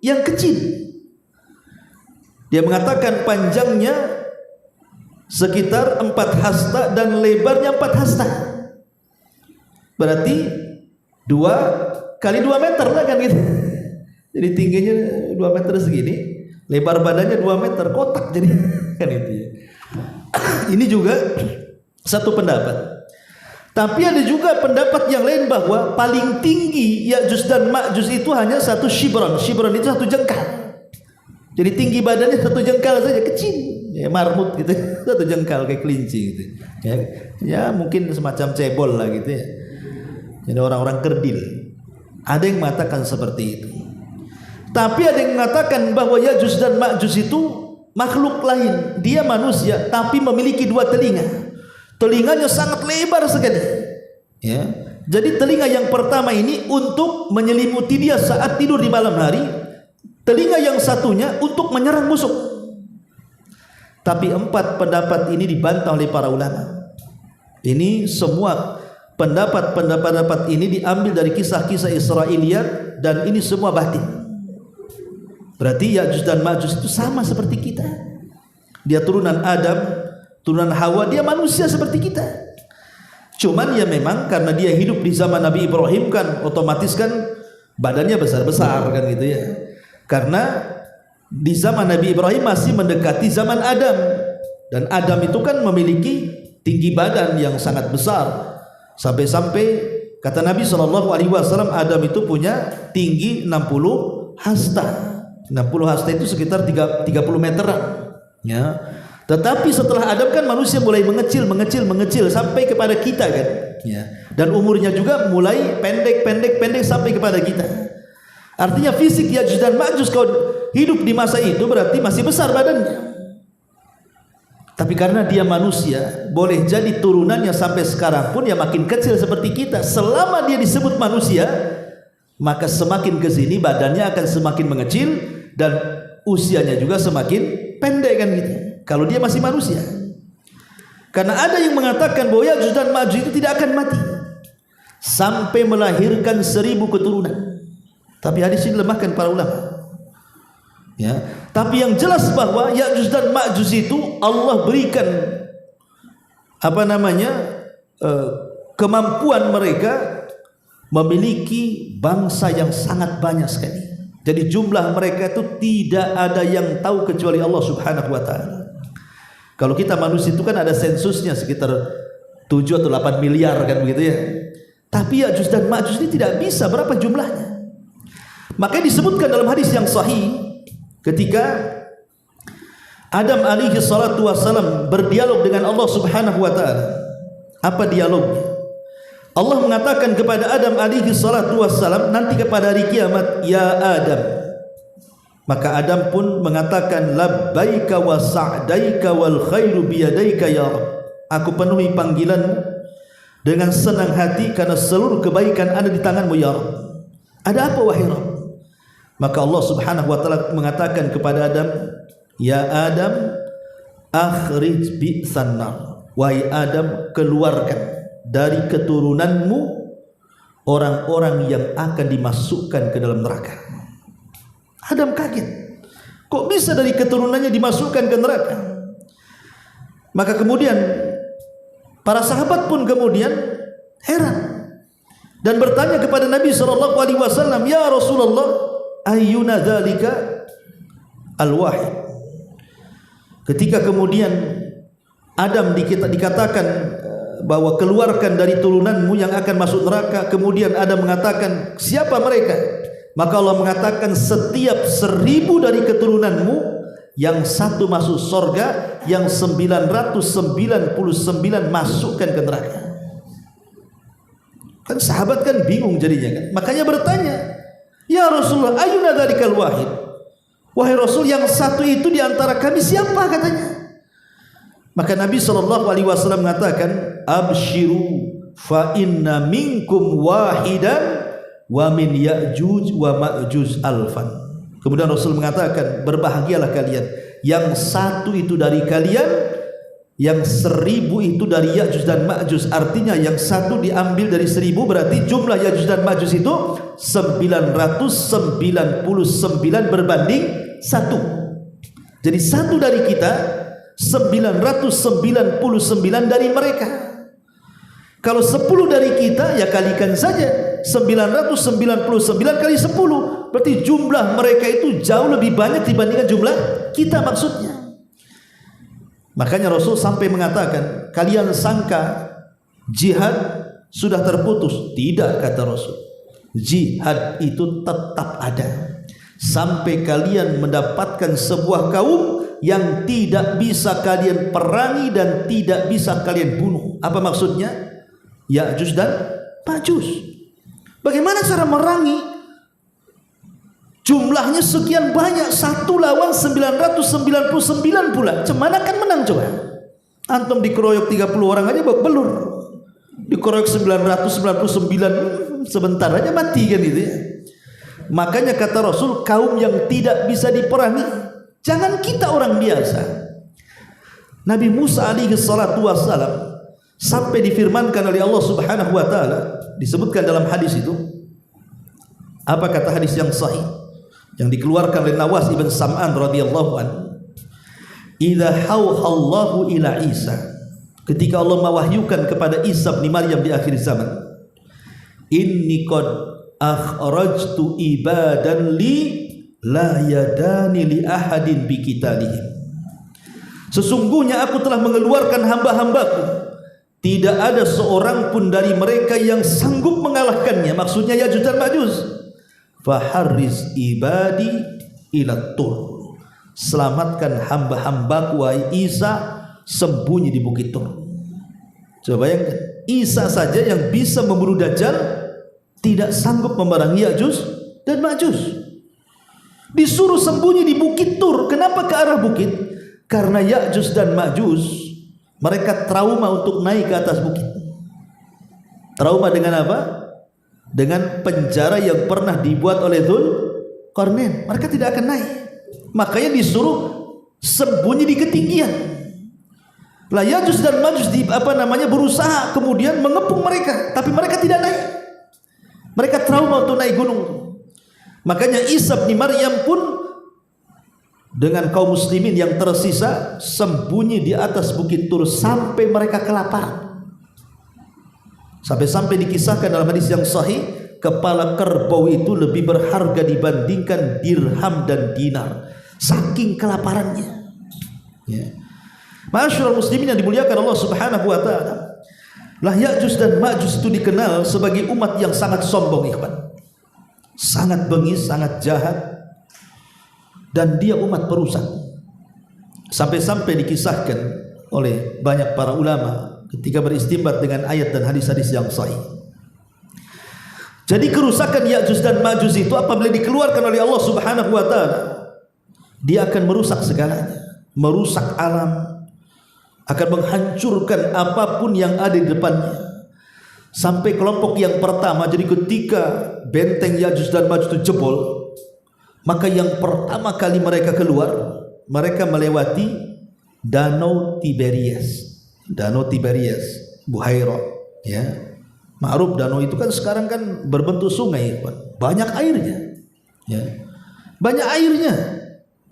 yang kecil. Dia mengatakan panjangnya sekitar 4 hasta dan lebarnya 4 hasta. Berarti 2 kali 2 meter lah kan gitu. Jadi tingginya 2 meter segini, lebar badannya 2 meter, kotak jadi kan itu ya. Ini juga satu pendapat. Tapi ada juga pendapat yang lain bahwa paling tinggi Ya'juj dan Ma'juj itu hanya 1 shibron. Shibron itu 1 jengkal. Jadi tinggi badannya 1 jengkal saja, kecil. Ya, marmut gitu, 1 jengkal kayak kelinci gitu. Ya mungkin semacam cebol lah gitu ya. Jadi orang-orang kerdil. Ada yang mengatakan seperti itu. Tapi ada yang mengatakan bahwa Ya'juj dan Ma'juj itu makhluk lain. Dia manusia tapi memiliki 2 telinga. Telinganya sangat lebar sekali. Ya. Jadi telinga yang pertama ini untuk menyelimuti dia saat tidur di malam hari. Telinga yang satunya untuk menyerang musuh. Tapi 4 pendapat ini dibantah oleh para ulama. Ini semua pendapat ini diambil dari kisah-kisah Israiliyat dan ini semua batin. Berarti Ya'juj dan Ma'juj itu sama seperti kita. Dia turunan Adam, turunan Hawa, dia manusia seperti kita. Cuman ya memang karena dia hidup di zaman Nabi Ibrahim kan otomatis kan badannya besar-besar kan gitu ya. Karena di zaman Nabi Ibrahim masih mendekati zaman Adam. Dan Adam itu kan memiliki tinggi badan yang sangat besar. Sampai-sampai kata Nabi SAW, Adam itu punya tinggi 60 hasta. 60 hasta itu sekitar 30 meteran. Ya. Tetapi setelah Adam kan manusia mulai mengecil sampai kepada kita kan. Ya. Dan umurnya juga mulai pendek sampai kepada kita. Artinya fisik Ya'juj dan Ma'juj kalau hidup di masa itu berarti masih besar badannya. Tapi karena dia manusia, boleh jadi turunannya sampai sekarang pun ya makin kecil seperti kita. Selama dia disebut manusia, maka semakin ke sini badannya akan semakin mengecil dan usianya juga semakin pendek kan gitu. Kalau dia masih manusia. Karena ada yang mengatakan bahwa Ya'juj dan Ma'juj itu tidak akan mati sampai melahirkan 1000 keturunan. Tapi hadis ini lemahkan para ulama. Ya, tapi yang jelas bahwa Ya'juj dan Ma'juj itu Allah berikan kemampuan mereka memiliki bangsa yang sangat banyak sekali. Jadi jumlah mereka itu tidak ada yang tahu kecuali Allah Subhanahu wa taala. Kalau kita manusia itu kan ada sensusnya sekitar 7 atau 8 miliar kan begitu ya. Tapi Ya'juj dan Ma'juj ini tidak bisa berapa jumlahnya. Makanya disebutkan dalam hadis yang sahih ketika Adam alaihi salatu wassalam berdialog dengan Allah Subhanahu wa taala. Apa dialognya? Allah mengatakan kepada Adam alaihi salatu wassalam nanti kepada hari kiamat, ya Adam. Maka Adam pun mengatakan labbaika wa sa'daika wal khairu biyadaika ya Rabb. Aku penuhi panggilanmu dengan senang hati karena seluruh kebaikan ada di tanganmu ya Rabb. Ada apa wahai Rabb? Maka Allah Subhanahu wa taala mengatakan kepada Adam, ya Adam, akhrij bi'san nar. Wahai Adam, keluarkan dari keturunanmu orang-orang yang akan dimasukkan ke dalam neraka. Adam kaget. Kok bisa dari keturunannya dimasukkan ke neraka? Maka kemudian para sahabat pun kemudian heran dan bertanya kepada Nabi SAW, ya Rasulullah, ayyuna dzalika al-wahid. Ketika kemudian Adam dikatakan bahwa keluarkan dari turunanmu yang akan masuk neraka, kemudian Adam mengatakan siapa mereka? Maka Allah mengatakan setiap 1000 dari keturunanmu yang satu masuk surga, yang 999 masukkan ke neraka. Kan sahabat kan bingung jadinya kan. Makanya bertanya, ya Rasulullah, ayyuna dzalikal wahid? Wahai Rasul, yang satu itu di antara kami siapa katanya? Maka Nabi SAW mengatakan, abshiru fa inna minkum wahidan wa min Ya'juj wa Ma'juj alfan. Kemudian Rasul mengatakan, berbahagialah kalian, yang satu itu dari kalian, yang 1000 itu dari Ya'juj dan Ma'juj. Artinya yang satu diambil dari 1000, berarti jumlah Ya'juj dan Ma'juj itu 999 berbanding 1. Jadi satu dari kita, 999 dari mereka. Kalau 10 dari kita, ya kalikan saja 999 kali 10, berarti jumlah mereka itu jauh lebih banyak dibandingkan jumlah kita maksudnya. Makanya Rasul sampai mengatakan, kalian sangka jihad sudah terputus? Tidak, kata Rasul. Jihad itu tetap ada sampai kalian mendapatkan sebuah kaum yang tidak bisa kalian perangi dan tidak bisa kalian bunuh. Apa maksudnya? Ya'juj dan Ma'juj. Bagaimana cara merangi? Jumlahnya sekian banyak, 1 lawan 999 pula. Cemana kan menang coba? Antum dikeroyok 30 orang aja babak belur. Dikeroyok 999 sebentar aja mati kan gitu ya. Makanya kata Rasul, kaum yang tidak bisa diperangi. Jangan kita orang biasa. Nabi Musa alaihi salatu wassalam sampai difirmankan oleh Allah Subhanahu wa taala, disebutkan dalam hadis itu. Apa kata hadis yang sahih yang dikeluarkan oleh Nawas ibn Sam'an radhiyallahu anhu? Idza hauhallahu ila Isa, ketika Allah mewahyukan kepada Isa bin Maryam di akhir zaman, inni qad akhrajtu ibadan li la yadani li ahadin bi qitalihim. Sesungguhnya aku telah mengeluarkan hamba-hambaku, tidak ada seorang pun dari mereka yang sanggup mengalahkannya. Maksudnya Ya'juj dan Ma'juj. Faharriz ibadi ila tur. selamatkan hamba-hambaku wahai Isa, sembunyi di Bukit Tur. Coba bayangkan, Isa saja yang bisa membunuh Dajjal tidak sanggup memerangi Ya'juj dan Ma'juj. Disuruh sembunyi di Bukit Tur. Kenapa ke arah bukit? Karena Ya'juj dan Ma'juj mereka trauma untuk naik ke atas bukit. Trauma dengan apa? Dengan penjara yang pernah dibuat oleh Dzulqarnain. Mereka tidak akan naik. Makanya disuruh sembunyi di ketinggian. Lah Ya'juj dan Ma'juj berusaha kemudian mengepung mereka, tapi mereka tidak naik. Mereka trauma untuk naik gunung. Makanya Isa bin Maryam pun dengan kaum muslimin yang tersisa sembunyi di atas Bukit Tur sampai mereka kelaparan. Sampai dikisahkan dalam hadis yang sahih, kepala kerbau itu lebih berharga dibandingkan dirham dan dinar, saking kelaparannya. Ya. Ma'asyiral muslimin yang dimuliakan Allah Subhanahu wa taala. Lah Ya'juj dan Ma'juj itu dikenal sebagai umat yang sangat sombong, ikhwan. Sangat bengis, sangat jahat, dan dia umat perusak. Sampai-sampai dikisahkan oleh banyak para ulama ketika beristinbat dengan ayat dan hadis-hadis yang sahih. Jadi kerusakan Ya'juj dan Ma'juj itu apabila dikeluarkan oleh Allah Subhanahu wa taala, dia akan merusak segalanya, merusak alam, akan menghancurkan apapun yang ada di depannya. Sampai kelompok yang pertama, jadi ketika benteng Ya'juj dan Ma'juj itu jebol, maka yang pertama kali mereka keluar, mereka melewati Danau Tiberias. Danau Tiberias, Buhairah, ya. Ma'ruf danau itu kan sekarang kan berbentuk sungai, banyak airnya, ya. Banyak airnya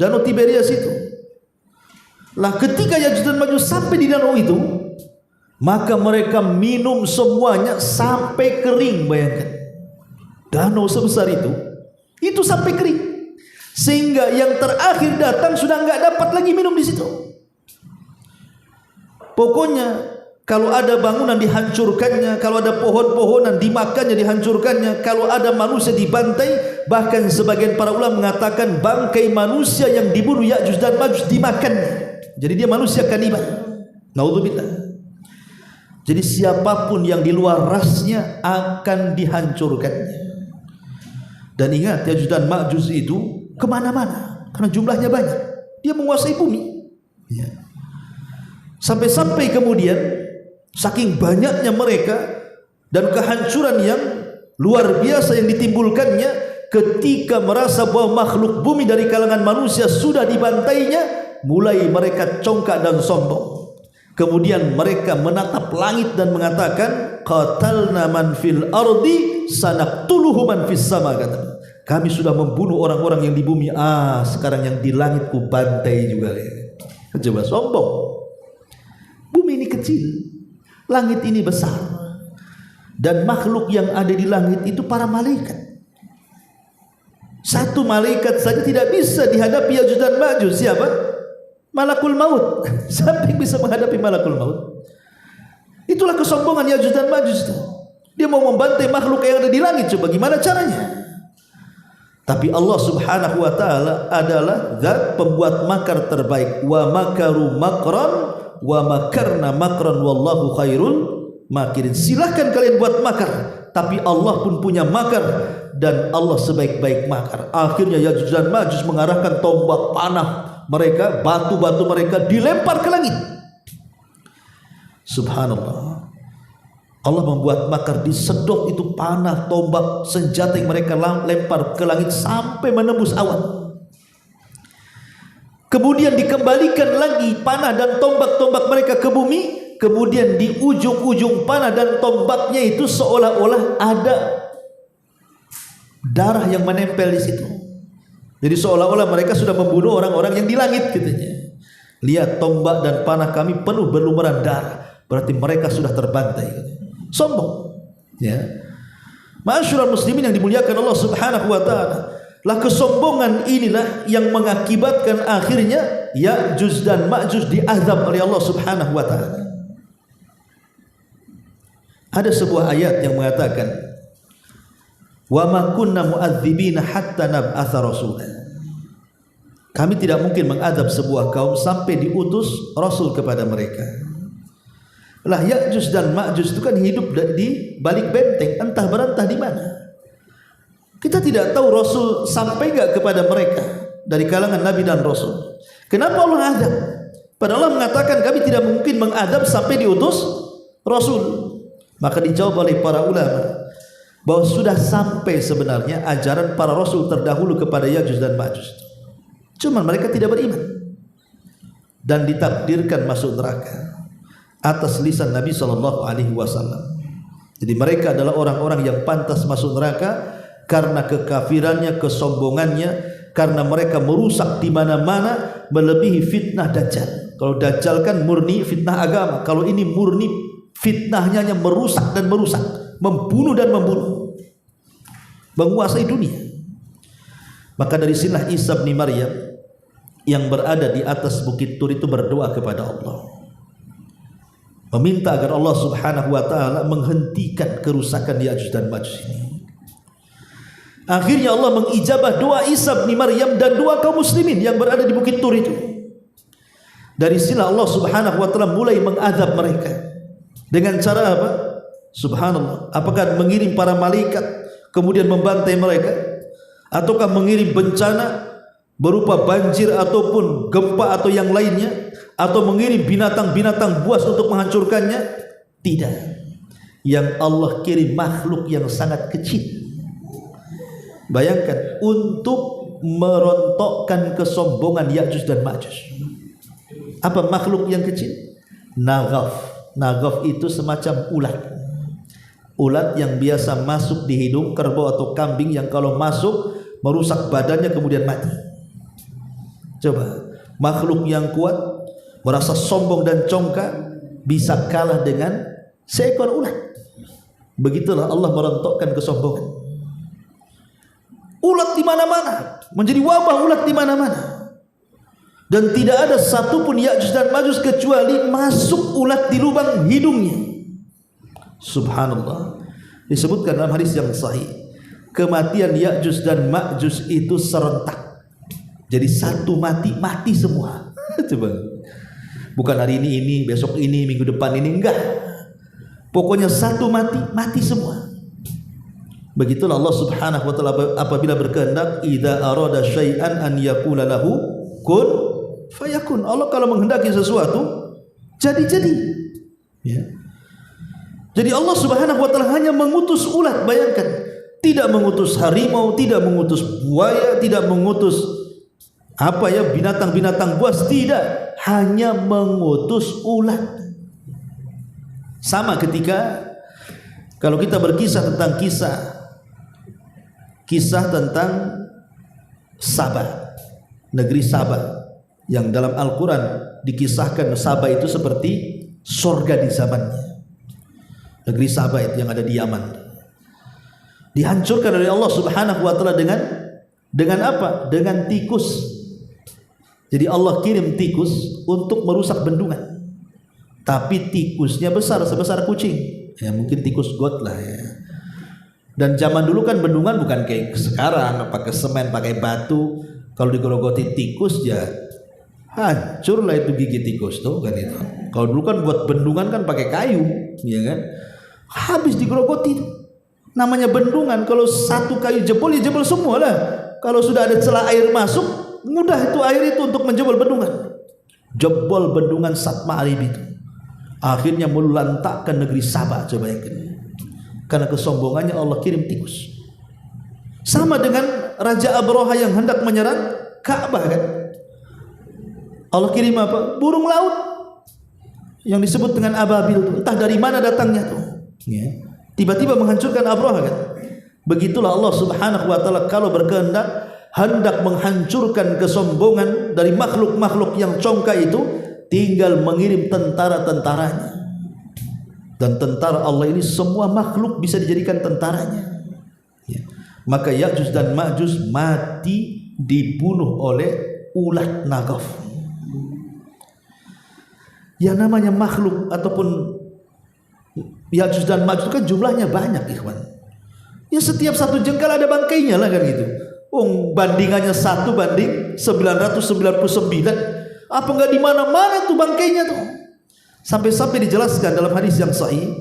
Danau Tiberias itu. Lah ketika Ya'juj dan Ma'juj sampai di danau itu, maka mereka minum semuanya sampai kering. Bayangkan, danau sebesar itu sampai kering, sehingga yang terakhir datang sudah nggak dapat lagi minum di situ. Pokoknya kalau ada bangunan dihancurkannya, kalau ada pohon-pohonan dimakannya, dihancurkannya, kalau ada manusia dibantai, bahkan sebagian para ulama mengatakan bangkai manusia yang dibunuh Ya'juj dan Ma'juj dimakannya. Jadi dia manusia kanibal. Naudzubillah. Jadi siapapun yang di luar rasnya akan dihancurkannya. Dan ingat, Ya'juj dan Ma'juj itu kemana-mana karena jumlahnya banyak. Dia menguasai bumi, ya. Sampai-sampai kemudian saking banyaknya mereka dan kehancuran yang luar biasa yang ditimbulkannya, ketika merasa bahwa makhluk bumi dari kalangan manusia sudah dibantainya, mulai mereka congkak dan sombong. Kemudian mereka menatap langit dan mengatakan, qatalna man fil ardi sanaqtuluhu man fis sama. Kata, kami sudah membunuh orang-orang yang di bumi, sekarang yang di langit ku bantai juga. Coba sombong. Bumi ini kecil, langit ini besar, dan makhluk yang ada di langit itu para malaikat. Satu malaikat saja tidak bisa dihadapi Ya'juj dan Ma'juj. Siapa? Malakul maut. Siapa yang bisa menghadapi malakul maut? Itulah kesombongan Ya'juj dan Ma'juj itu. Dia mau membantai makhluk yang ada di langit. Coba gimana caranya? Tapi Allah Subhanahu wa taala adalah zat pembuat makar terbaik. Wa makaru makran wa makarna makran wallahu khairul makirin. Silahkan kalian buat makar, tapi Allah pun punya makar, dan Allah sebaik-baik makar. Akhirnya Ya'juj dan Ma'juj mengarahkan tombak panah mereka, batu-batu mereka dilempar ke langit. Subhanallah, Allah membuat makar, disedot itu panah, tombak, senjata yang mereka lempar ke langit sampai menembus awan. Kemudian dikembalikan lagi panah dan tombak-tombak mereka ke bumi. Kemudian di ujung-ujung panah dan tombaknya itu seolah-olah ada darah yang menempel di situ. Jadi seolah-olah mereka sudah membunuh orang-orang yang di langit, katanya. Lihat, tombak dan panah kami penuh berlumuran darah, berarti mereka sudah terbantai. Sombong, ya. Ma'asyiral muslimin yang dimuliakan Allah Subhanahu wa taala. Lah kesombongan inilah yang mengakibatkan akhirnya Ya'juj dan Ma'juj diazab oleh Allah Subhanahu wa taala. Ada sebuah ayat yang mengatakan, wa ma kunna mu'adzibina hatta nab'atha rasulan. kami tidak mungkin mengadab sebuah kaum sampai diutus Rasul kepada mereka. Lah Ya'juj dan Ma'juj itu kan hidup di balik benteng, entah berantah di mana. Kita tidak tahu Rasul sampai enggak kepada mereka dari kalangan Nabi dan Rasul. Kenapa Allah adab? Padahal Allah mengatakan kami tidak mungkin mengadab sampai diutus Rasul. Maka dijawab oleh para ulama bahwa sudah sampai sebenarnya ajaran para Rasul terdahulu kepada Ya'juj dan Ma'juj. Cuma mereka tidak beriman dan ditakdirkan masuk neraka atas lisan Nabi SAW. Jadi mereka adalah orang-orang yang pantas masuk neraka karena kekafirannya, kesombongannya, karena mereka merusak di mana-mana melebihi fitnah Dajjal. Kalau Dajjal kan murni fitnah agama, kalau ini murni fitnahnya hanya merusak dan merusak, membunuh dan membunuh, menguasai dunia. Maka dari sinilah Isa bin Maryam yang berada di atas bukit Tur itu berdoa kepada Allah, meminta agar Allah Subhanahu wa taala menghentikan kerusakan Ya'juj dan Ma'juj ini. Akhirnya Allah mengijabah doa Isa bin Maryam dan doa kaum muslimin yang berada di bukit Tur itu. Dari sinilah Allah Subhanahu wa taala mulai mengadab mereka. Dengan cara apa? Subhanallah. Apakah mengirim para malaikat kemudian membantai mereka, ataukah mengirim bencana berupa banjir ataupun gempa atau yang lainnya, atau mengirim binatang-binatang buas untuk menghancurkannya? Tidak. Yang Allah kirim makhluk yang sangat kecil. Bayangkan, untuk merontokkan kesombongan Ya'juj dan Ma'juj. Apa makhluk yang kecil? Naghaf. Naghaf itu semacam ulat. Ulat yang biasa masuk di hidung kerbau atau kambing yang kalau masuk merusak badannya kemudian mati. Coba, makhluk yang kuat, merasa sombong dan congkak, bisa kalah dengan seekor ulat. Begitulah Allah merontokkan kesombongan. Ulat di mana-mana, menjadi wabah ulat di mana-mana. Dan tidak ada satupun Ya'juj dan Ma'juj kecuali masuk ulat di lubang hidungnya. Subhanallah. Disebutkan dalam hadis yang sahih, kematian Ya'juj dan Ma'juj itu serentak. Jadi satu mati semua. Coba. Bukan hari ini, besok ini, minggu depan ini, enggak. Pokoknya satu mati semua. Begitulah Allah Subhanahu wa taala apabila berkehendak, idza arada syai'an an yaqula lahu kun fayakun. Allah kalau menghendaki sesuatu jadi. Ya. Jadi Allah Subhanahu wa taala hanya mengutus ulat, bayangkan. Tidak mengutus harimau, tidak mengutus buaya, tidak mengutus binatang-binatang buas, tidak, hanya mengutus ulat. Sama ketika kalau kita berkisah tentang kisah tentang Sabah, negeri Sabah, yang dalam Al-Quran dikisahkan Sabah itu seperti surga di zamannya. Negeri Sabah itu yang ada di Yaman dihancurkan oleh Allah Subhanahu wa taala dengan apa? Dengan tikus. Jadi Allah kirim tikus untuk merusak bendungan. Tapi tikusnya besar, sebesar kucing. Ya mungkin tikus got lah ya. Dan zaman dulu kan bendungan bukan kayak sekarang pakai semen, pakai batu. Kalau digerogoti tikus ya hancur lah itu gigi tikus tuh kan itu. Kalau dulu kan buat bendungan kan pakai kayu, ya kan? Habis digerogoti. Namanya bendungan, kalau satu kayu jebol ya jebol semua lah. Kalau sudah ada celah air masuk, mudah itu air itu untuk menjebol bendungan. Jebol bendungan Satma Arib itu. Akhirnya melantakkan negeri Sabah, coba yang kedua. Karena kesombongannya Allah kirim tikus. Sama dengan Raja Abraha yang hendak menyerang Ka'bah kan. Allah kirim apa? Burung laut yang disebut dengan ababil. Entah dari mana datangnya tuh. Ya. Tiba-tiba menghancurkan Abraha kan. Begitulah Allah Subhanahu wa taala kalau berkehendak hendak menghancurkan kesombongan dari makhluk-makhluk yang congkak itu, tinggal mengirim tentara-tentaranya. Dan tentara Allah ini semua makhluk bisa dijadikan tentaranya. Ya. Maka Ya'juj dan Ma'juj mati dibunuh oleh ulat naghaf. Yang namanya makhluk ataupun Ya'juj dan Ma'juj kan jumlahnya banyak, ikhwan. Ya setiap satu jengkal ada bangkainya lah kan gitu. Bandingannya 1:999. Apa enggak di mana-mana tuh bangkainya tuh? Sampai-sampai dijelaskan dalam hadis yang sahih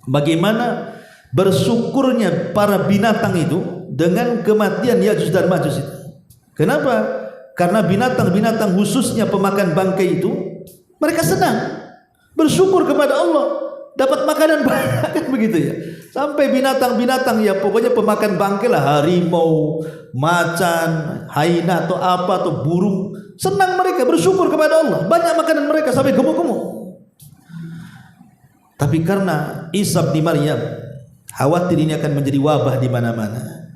bagaimana bersyukurnya para binatang itu dengan kematian Ya'juj dan Ma'juj itu. Kenapa? Karena binatang-binatang khususnya pemakan bangkai itu mereka senang bersyukur kepada Allah dapat makanan banyak kan begitu ya. Sampai binatang-binatang ya pokoknya pemakan bangkai lah, harimau, macan, hyena atau apa atau burung, senang mereka bersyukur kepada Allah, banyak makanan mereka sampai gemuk-gemuk. Tapi karena Isa bin Maryam khawatir ini akan menjadi wabah di mana-mana,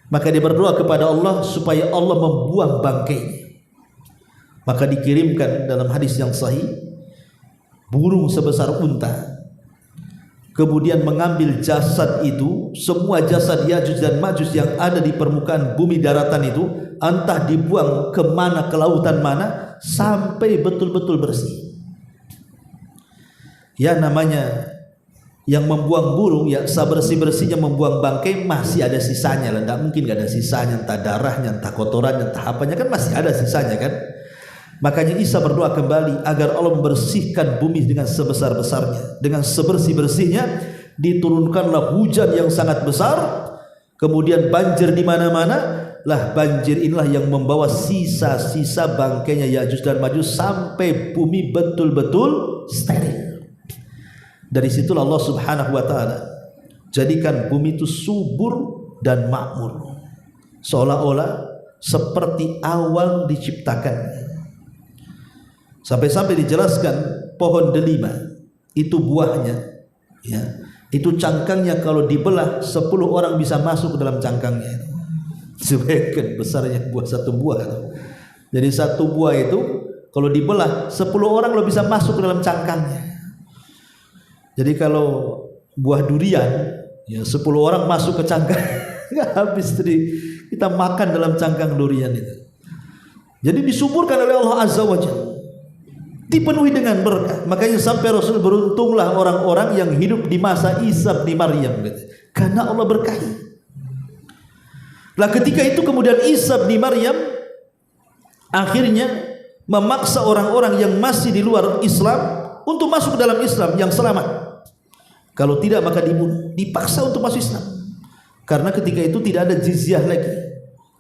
maka dia berdoa kepada Allah supaya Allah membuang bangkainya. Maka dikirimkan dalam hadis yang sahih burung sebesar unta, kemudian mengambil jasad itu, semua jasad Ya'juj dan Ma'juj yang ada di permukaan bumi daratan itu, entah dibuang ke mana, ke lautan mana, sampai betul-betul bersih. Ya namanya yang membuang burung ya sebersih-bersihnya membuang bangkai masih ada sisanya lah, tidak mungkin gak ada sisanya, entah darahnya, entah kotorannya, entah apanya, kan masih ada sisanya kan. Makanya Isa berdoa kembali agar Allah membersihkan bumi dengan sebesar-besarnya, dengan sebersih-bersihnya, diturunkanlah hujan yang sangat besar, kemudian banjir di mana-mana. Lah banjir inilah yang membawa sisa-sisa bangkainya Ya'juj dan Ma'juj sampai bumi betul-betul steril. Dari situlah Allah Subhanahu wa taala jadikan bumi itu subur dan makmur, seolah-olah seperti awal diciptakannya. Sampai-sampai dijelaskan pohon delima itu buahnya ya, itu cangkangnya kalau dibelah 10 orang bisa masuk ke dalam cangkangnya. Sebagian besarnya buah satu buah. Jadi satu buah itu kalau dibelah 10 orang lo bisa masuk ke dalam cangkangnya. Jadi kalau buah durian ya 10 orang masuk ke cangkang nggak habis kita makan dalam cangkang durian itu. Jadi disuburkan oleh Allah Azza wa Jalla, dipenuhi dengan berkah. Makanya sampai Rasul beruntunglah orang-orang yang hidup di masa Isa bin Maryam gitu. Karena Allah berkahi. Lah ketika itu kemudian Isa bin Maryam akhirnya memaksa orang-orang yang masih di luar Islam untuk masuk ke dalam Islam yang selamat. Kalau tidak maka dibunuh, dipaksa untuk masuk Islam. Karena ketika itu tidak ada jizyah lagi,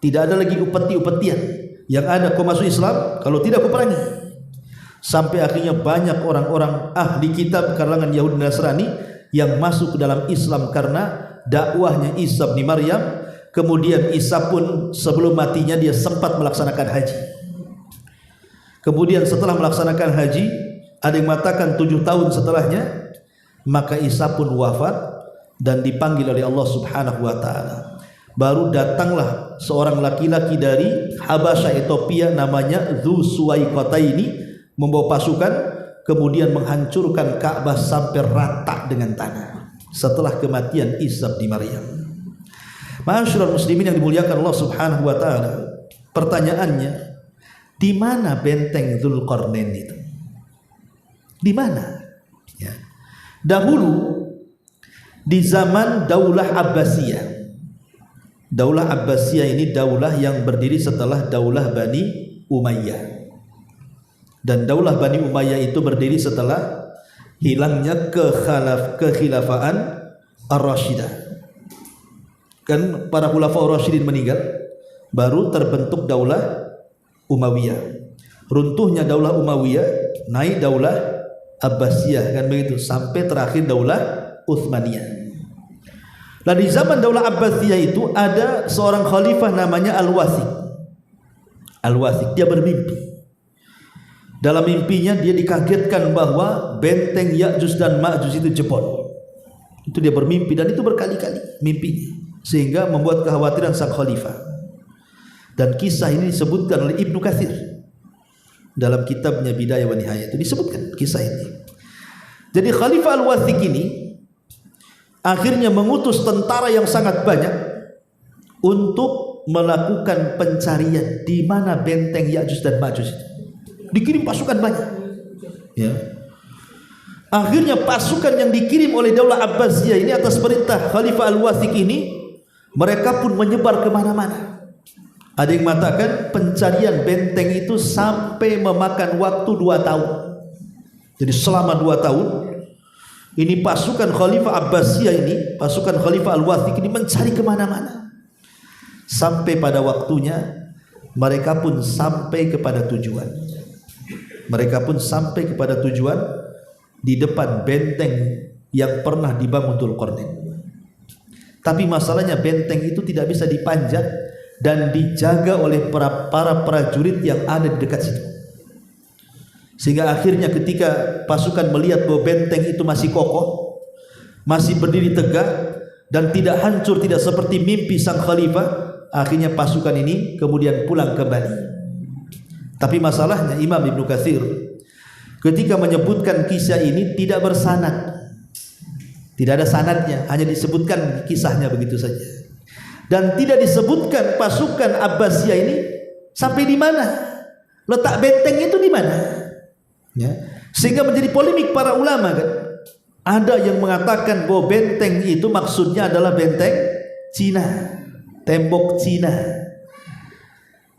tidak ada lagi upeti-upetian. Yang ada kau masuk Islam, kalau tidak kau perangi. Sampai akhirnya banyak orang-orang ahli kitab kalangan Yahudi dan Nasrani yang masuk ke dalam Islam karena dakwahnya Isa bin Maryam. Kemudian Isa pun sebelum matinya dia sempat melaksanakan haji. Kemudian setelah melaksanakan haji, ada yang mengatakan 7 tahun setelahnya, maka Isa pun wafat dan dipanggil oleh Allah Subhanahu wa taala. Baru datanglah seorang laki-laki dari Habasyah Ethiopia namanya Dzu Suwaikataini membawa pasukan kemudian menghancurkan Ka'bah sampai rata dengan tanah setelah kematian Isa bin Maryam. Ma'asyiral muslimin yang dimuliakan Allah Subhanahu wa taala, pertanyaannya, di mana benteng Dzulqarnain itu? Di mana? Ya. Dahulu di zaman Daulah Abbasiyah. Daulah Abbasiyah ini daulah yang berdiri setelah Daulah Bani Umayyah. Dan Daulah Bani Umayyah itu berdiri setelah hilangnya kekhilafaan Ar-Rasyidah. Kan para khulafa Ar-Rasyidin meninggal, baru terbentuk Daulah Umayyah. Runtuhnya Daulah Umayyah, naik Daulah Abbasiyah, kan begitu, sampai terakhir Daulah Utsmaniyah. Nah di zaman Daulah Abbasiyah itu ada seorang khalifah namanya Al-Wathiq. Al-Wathiq dia bermimpi. Dalam mimpinya dia dikagetkan bahwa benteng Ya'juj dan Ma'juj itu jebol. Itu dia bermimpi dan itu berkali-kali mimpinya, sehingga membuat kekhawatiran sang khalifah. Dan kisah ini disebutkan oleh Ibnu Katsir dalam kitabnya Bidayah wa Nihayah, itu disebutkan kisah ini. Jadi Khalifah Al-Wathiq ini akhirnya mengutus tentara yang sangat banyak untuk melakukan pencarian di mana benteng Ya'juj dan Ma'juj itu. Dikirim pasukan banyak. Ya. Akhirnya pasukan yang dikirim oleh Daulah Abbasiyah ini atas perintah Khalifah Al-Wathiq ini, mereka pun menyebar kemana-mana. Ada yang mengatakan pencarian benteng itu sampai memakan waktu 2 tahun. Jadi selama 2 tahun ini pasukan Khalifah Abbasiyah ini, pasukan Khalifah Al-Wathiq ini mencari kemana-mana. Sampai pada waktunya mereka pun sampai kepada tujuan. Mereka pun sampai kepada tujuan di depan benteng yang pernah dibangun Dzulqarnain. Tapi masalahnya benteng itu tidak bisa dipanjat dan dijaga oleh para prajurit yang ada di dekat situ. Sehingga akhirnya ketika pasukan melihat bahwa benteng itu masih kokoh, masih berdiri tegak dan tidak hancur, tidak seperti mimpi sang khalifah, akhirnya pasukan ini kemudian pulang kembali. Tapi masalahnya Imam Ibnu Katsir ketika menyebutkan kisah ini tidak bersanad. Tidak ada sanadnya, hanya disebutkan kisahnya begitu saja. Dan tidak disebutkan pasukan Abbasiyah ini sampai di mana, letak benteng itu di mana, ya. Sehingga menjadi polemik para ulama kan. Ada yang mengatakan bahwa benteng itu maksudnya adalah benteng Cina, tembok Cina.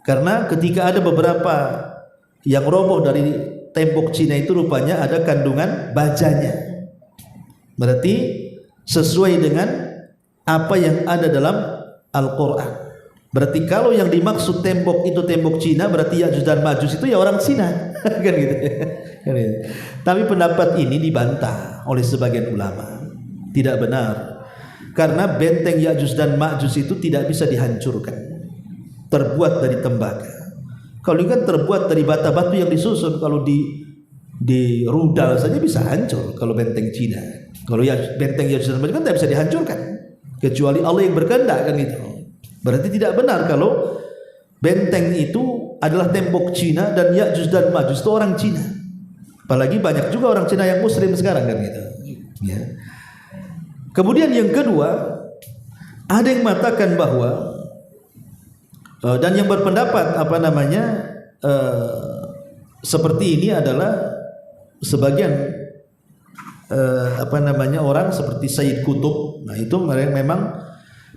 Karena ketika ada beberapa yang roboh dari tembok Cina itu rupanya ada kandungan bajanya. Berarti sesuai dengan apa yang ada dalam Al-Quran. Berarti kalau yang dimaksud tembok itu tembok Cina, berarti Ya'juj dan Ma'juj itu ya orang Cina. Kan gitu. Tapi pendapat ini dibantah oleh sebagian ulama. Tidak benar. Karena benteng Ya'juj dan Ma'juj itu tidak bisa dihancurkan. Terbuat dari tembaga. Kalau ini kan terbuat dari bata-batu yang disusun. Kalau di rudal saja bisa hancur kalau benteng Cina. Kalau benteng Ya'juj dan Ma'juj kan tidak bisa dihancurkan kecuali Allah yang berkehendak kan itu. Berarti tidak benar kalau benteng itu adalah tembok Cina dan Ya'juj dan Ma'juj itu orang Cina. Apalagi banyak juga orang Cina yang muslim sekarang kan gitu. Ya. Kemudian yang kedua, ada yang mengatakan bahwa dan yang berpendapat seperti ini adalah sebagian orang seperti Sayyid Qutb. Nah itu memang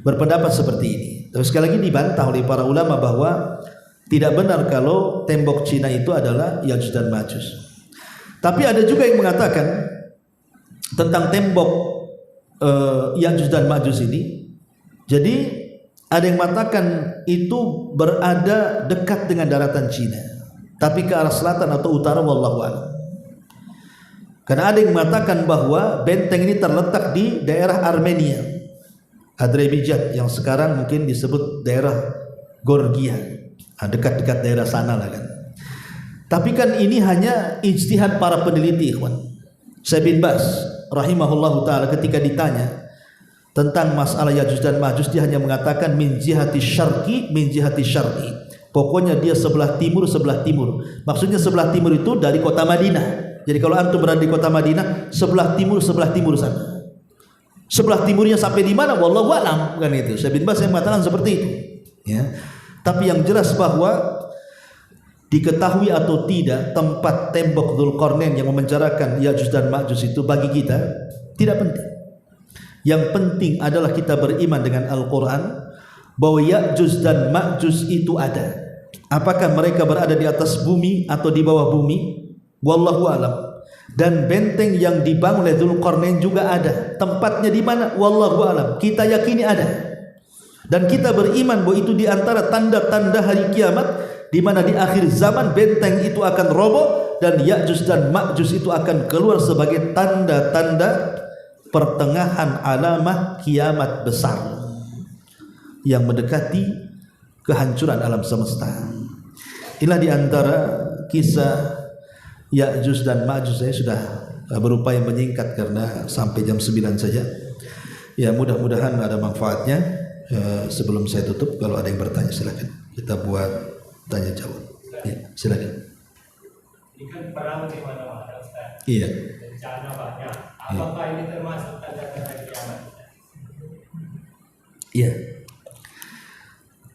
berpendapat seperti ini. Tapi sekali lagi dibantah oleh para ulama bahwa tidak benar kalau tembok Cina itu adalah Ya'juj dan Ma'juj. Tapi ada juga yang mengatakan tentang tembok Ya'juj dan Ma'juj ini. Jadi ada yang mengatakan itu berada dekat dengan daratan Cina, tapi ke arah selatan atau utara, wallahu a'lam. Karena ada yang mengatakan bahwa benteng ini terletak di daerah Armenia, Azerbaijan, yang sekarang mungkin disebut daerah Georgia, dekat-dekat daerah sana lah kan. Tapi kan ini hanya ijtihad para peneliti, ikhwan. Syekh bin Baz rahimahullahu taala ketika ditanya tentang masalah Ya'juj dan Ma'juj, dia hanya mengatakan min jihati syarqi, min jihati syarqi. Pokoknya dia sebelah timur. Maksudnya sebelah timur itu dari kota Madinah. Jadi kalau antum berada di kota Madinah, sebelah timur sana. Sebelah timurnya sampai di mana? Wallahu a'lam, kan itu. Syekh bin Baz yang mengatakan seperti itu. Ya. Tapi yang jelas bahwa diketahui atau tidak tempat tembok Dzulqarnain yang memenjarakan Ya'juj dan Ma'juj itu bagi kita tidak penting. Yang penting adalah kita beriman dengan Al-Quran bahwa Ya'juj dan Ma'juj itu ada. Apakah mereka berada di atas bumi atau di bawah bumi? Wallahu a'lam. Dan benteng yang dibangun oleh Dzulqarnain juga ada. Tempatnya di mana? Wallahu a'lam. Kita yakini ada. Dan kita beriman bahwa itu di antara tanda-tanda hari kiamat, di mana di akhir zaman benteng itu akan roboh dan Ya'juj dan Ma'juj itu akan keluar sebagai tanda-tanda pertengahan alamah kiamat besar yang mendekati kehancuran alam semesta. Inilah di antara kisah Ya'juj dan Ma'juj. Saya sudah berupaya menyingkat karena sampai jam 9 saja. Ya, mudah-mudahan ada manfaatnya. Sebelum saya tutup, kalau ada yang bertanya silakan. Kita buat tanya jawab. Ya, silakan. Ini kan perang di mana-mana, Ustaz. Iya. Bencana banyak. Apakah ini termasuk tanda-tanda kiamat? Iya.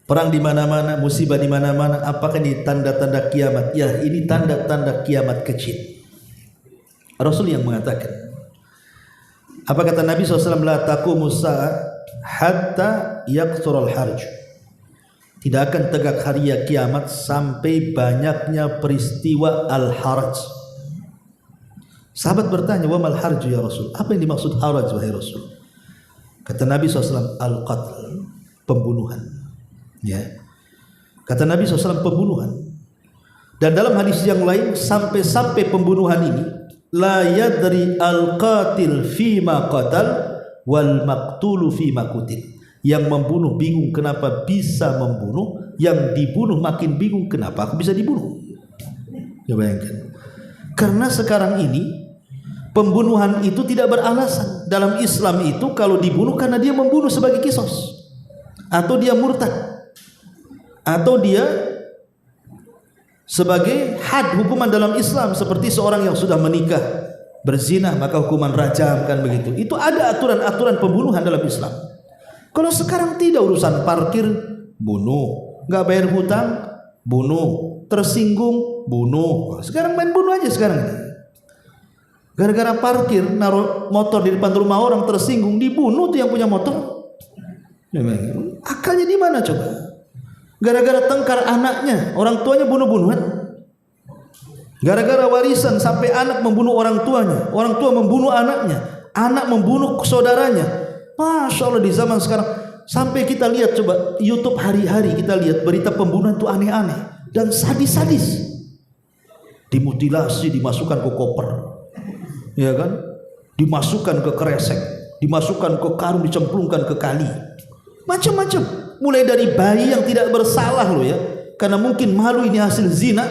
Perang di mana-mana, musibah di mana-mana, apakah ini tanda-tanda kiamat? Ya, ini tanda-tanda kiamat kecil. Rasul yang mengatakan. Apa kata Nabi SAW? La taqumu sa'ah hatta yaqsural harj. tidak akan tegak hari kiamat sampai banyaknya peristiwa al-haraj. Sahabat bertanya, wa mal harju ya Rasul? Apa yang dimaksud haraj wahai Rasul? Kata Nabi SAW, al-qatl, pembunuhan. Ya. Kata Nabi SAW, pembunuhan. Dan dalam hadis yang lain, sampai pembunuhan ini, la yadri al-qatil fima qatal wal maqtulu fima qutil. Yang membunuh bingung kenapa bisa membunuh, yang dibunuh makin bingung kenapa aku bisa dibunuh. Ya bayangkan. Karena sekarang ini pembunuhan itu tidak beralasan. Dalam Islam itu kalau dibunuh karena dia membunuh sebagai kisos, atau dia murtad, atau dia sebagai had hukuman dalam Islam, seperti seorang yang sudah menikah berzina maka hukuman rajam, kan begitu. Itu ada aturan-aturan pembunuhan dalam Islam. Kalau sekarang tidak, urusan parkir bunuh, nggak bayar hutang bunuh, tersinggung bunuh. Sekarang main bunuh aja sekarang ini. Gara-gara parkir naruh motor di depan rumah orang, tersinggung dibunuh tuh yang punya motor. Akalnya di mana coba? Gara-gara tengkar anaknya, orang tuanya bunuh-bunuhan. Gara-gara warisan sampai anak membunuh orang tuanya, orang tua membunuh anaknya, anak membunuh saudaranya. Masya Allah, di zaman sekarang sampai kita lihat coba YouTube hari-hari kita lihat berita pembunuhan itu aneh-aneh dan sadis-sadis. Dimutilasi, dimasukkan ke koper, ya kan? Dimasukkan ke kresek, dimasukkan ke karung, dicemplungkan ke kali. Macam-macam. Mulai dari bayi yang tidak bersalah loh ya, karena mungkin malu ini hasil zina,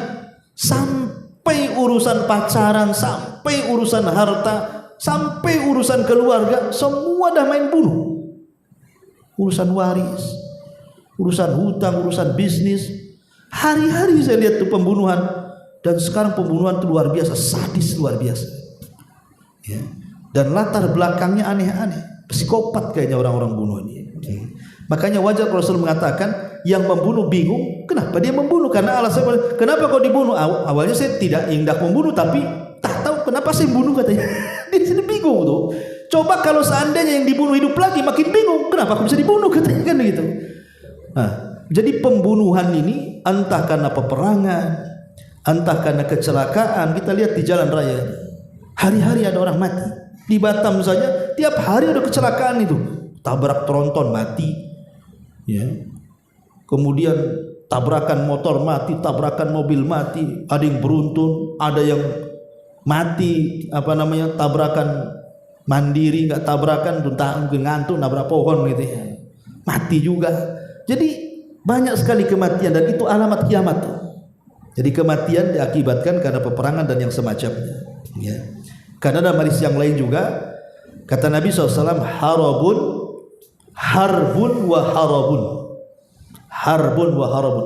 sampai urusan pacaran, sampai urusan harta, sampai urusan keluarga, semua dah main bunuh. Urusan waris, urusan hutang, urusan bisnis. Hari-hari saya lihat tuh pembunuhan. Dan sekarang pembunuhan itu luar biasa, sadis luar biasa. Ya. Dan latar belakangnya aneh-aneh, psikopat kayaknya orang-orang bunuh ini. Makanya wajar Rasul mengatakan yang membunuh bingung, kenapa dia membunuh? Karena alasan, kenapa kau dibunuh? Awalnya saya tidak hendak membunuh, tapi tak tahu kenapa saya membunuh, katanya. Dia sini bingung tuh. Coba kalau seandainya yang dibunuh hidup lagi, makin bingung, kenapa aku bisa dibunuh, katanya, kan gitu. Nah, jadi pembunuhan ini entah karena peperangan, entah karena kecelakaan. Kita lihat di jalan raya, hari-hari ada orang mati. Di Batam saja tiap hari ada kecelakaan itu, tabrak tronton mati, ya. Kemudian tabrakan motor mati, tabrakan mobil mati, ada yang beruntun, ada yang mati tabrakan mandiri, nggak tabrakan ngantuk nabrak pohon gitu ya, mati juga. Jadi banyak sekali kematian dan itu alamat kiamat. Jadi kematian diakibatkan karena peperangan dan yang semacamnya, ya. Karena dalam hadis yang lain juga kata Nabi SAW, harbun wa harabun,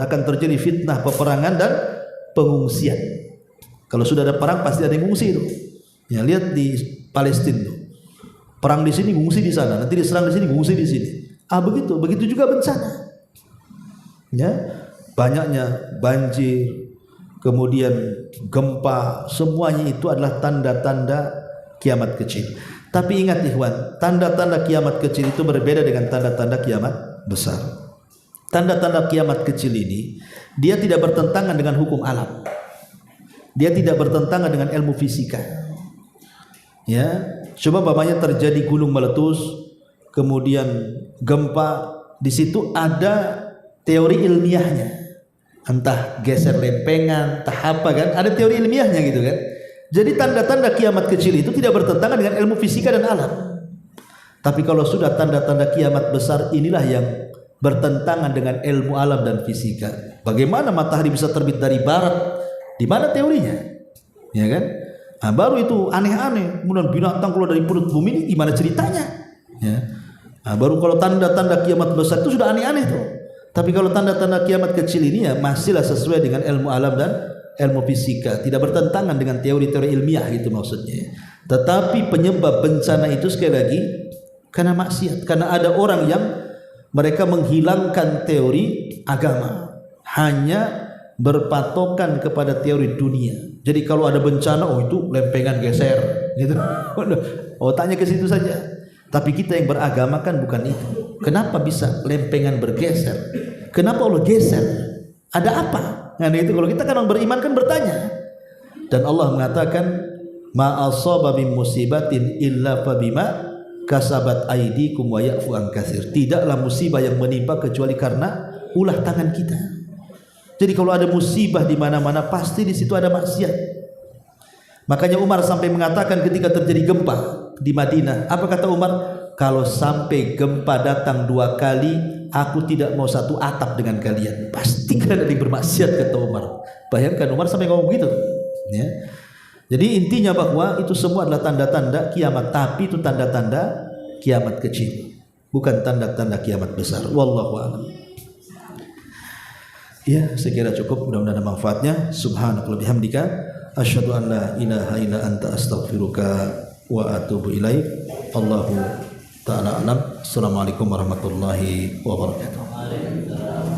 akan terjadi fitnah, peperangan dan pengungsian. Kalau sudah ada perang pasti ada yang ngungsi itu. Ya, lihat di Palestina tuh. Perang di sini ngungsi di sana, nanti diserang di sini ngungsi di sini. Begitu juga bencana. Ya, banyaknya banjir, kemudian gempa, semuanya itu adalah tanda-tanda kiamat kecil. Tapi ingat ikhwan, tanda-tanda kiamat kecil itu berbeda dengan tanda-tanda kiamat besar. Tanda-tanda kiamat kecil ini dia tidak bertentangan dengan hukum alam. Dia tidak bertentangan dengan ilmu fisika. Ya, coba bapaknya terjadi gunung meletus, kemudian gempa, di situ ada teori ilmiahnya. Entah geser lempengan, entah apa kan, ada teori ilmiahnya gitu kan. Jadi tanda-tanda kiamat kecil itu tidak bertentangan dengan ilmu fisika dan alam. Tapi kalau sudah tanda-tanda kiamat besar, inilah yang bertentangan dengan ilmu alam dan fisika. Bagaimana matahari bisa terbit dari barat? Di mana teorinya? Ya kan? Nah, baru itu aneh-aneh. Kemudian binatang keluar dari perut bumi ini gimana ceritanya? Ya. Nah, baru kalau tanda-tanda kiamat besar itu sudah aneh-aneh tuh. Tapi kalau tanda-tanda kiamat kecil ini ya masihlah sesuai dengan ilmu alam dan ilmu fisika, tidak bertentangan dengan teori-teori ilmiah gitu maksudnya. Tetapi penyebab bencana itu sekali lagi karena maksiat, karena ada orang yang mereka menghilangkan teori agama, hanya berpatokan kepada teori dunia. Jadi kalau ada bencana, oh itu lempengan geser gitu. Otaknya ke situ saja. Tapi kita yang beragama kan bukan itu. Kenapa bisa lempengan bergeser? Kenapa Allah geser? Ada apa? Nah itu kalau kita kan orang beriman kan bertanya. Dan Allah mengatakan, ma asaba min musibatin illa fabima kasabat aydikum wa ya'fu an katsir. Tidaklah musibah yang menimpa kecuali karena ulah tangan kita. Jadi kalau ada musibah di mana-mana pasti di situ ada maksiat. Makanya Umar sampai mengatakan ketika terjadi gempa di Madinah, apa kata Umar? Kalau sampai gempa datang 2 kali, aku tidak mau satu atap dengan kalian. Pasti kalian ada yang bermaksiat, kata Umar. Bayangkan Umar sampai ngomong begitu. Ya. Jadi intinya bahwa itu semua adalah tanda-tanda kiamat, tapi itu tanda-tanda kiamat kecil, bukan tanda-tanda kiamat besar. Wallahu a'lam. Ya, saya kira cukup, mudah-mudahan ada manfaatnya. Subhanakallahumma bihamdika asyhadu an la ilaha illa anta astaghfiruka wa atubu ilaik. Allahu ta'ala a'lam. Assalamualaikum warahmatullahi wabarakatuh.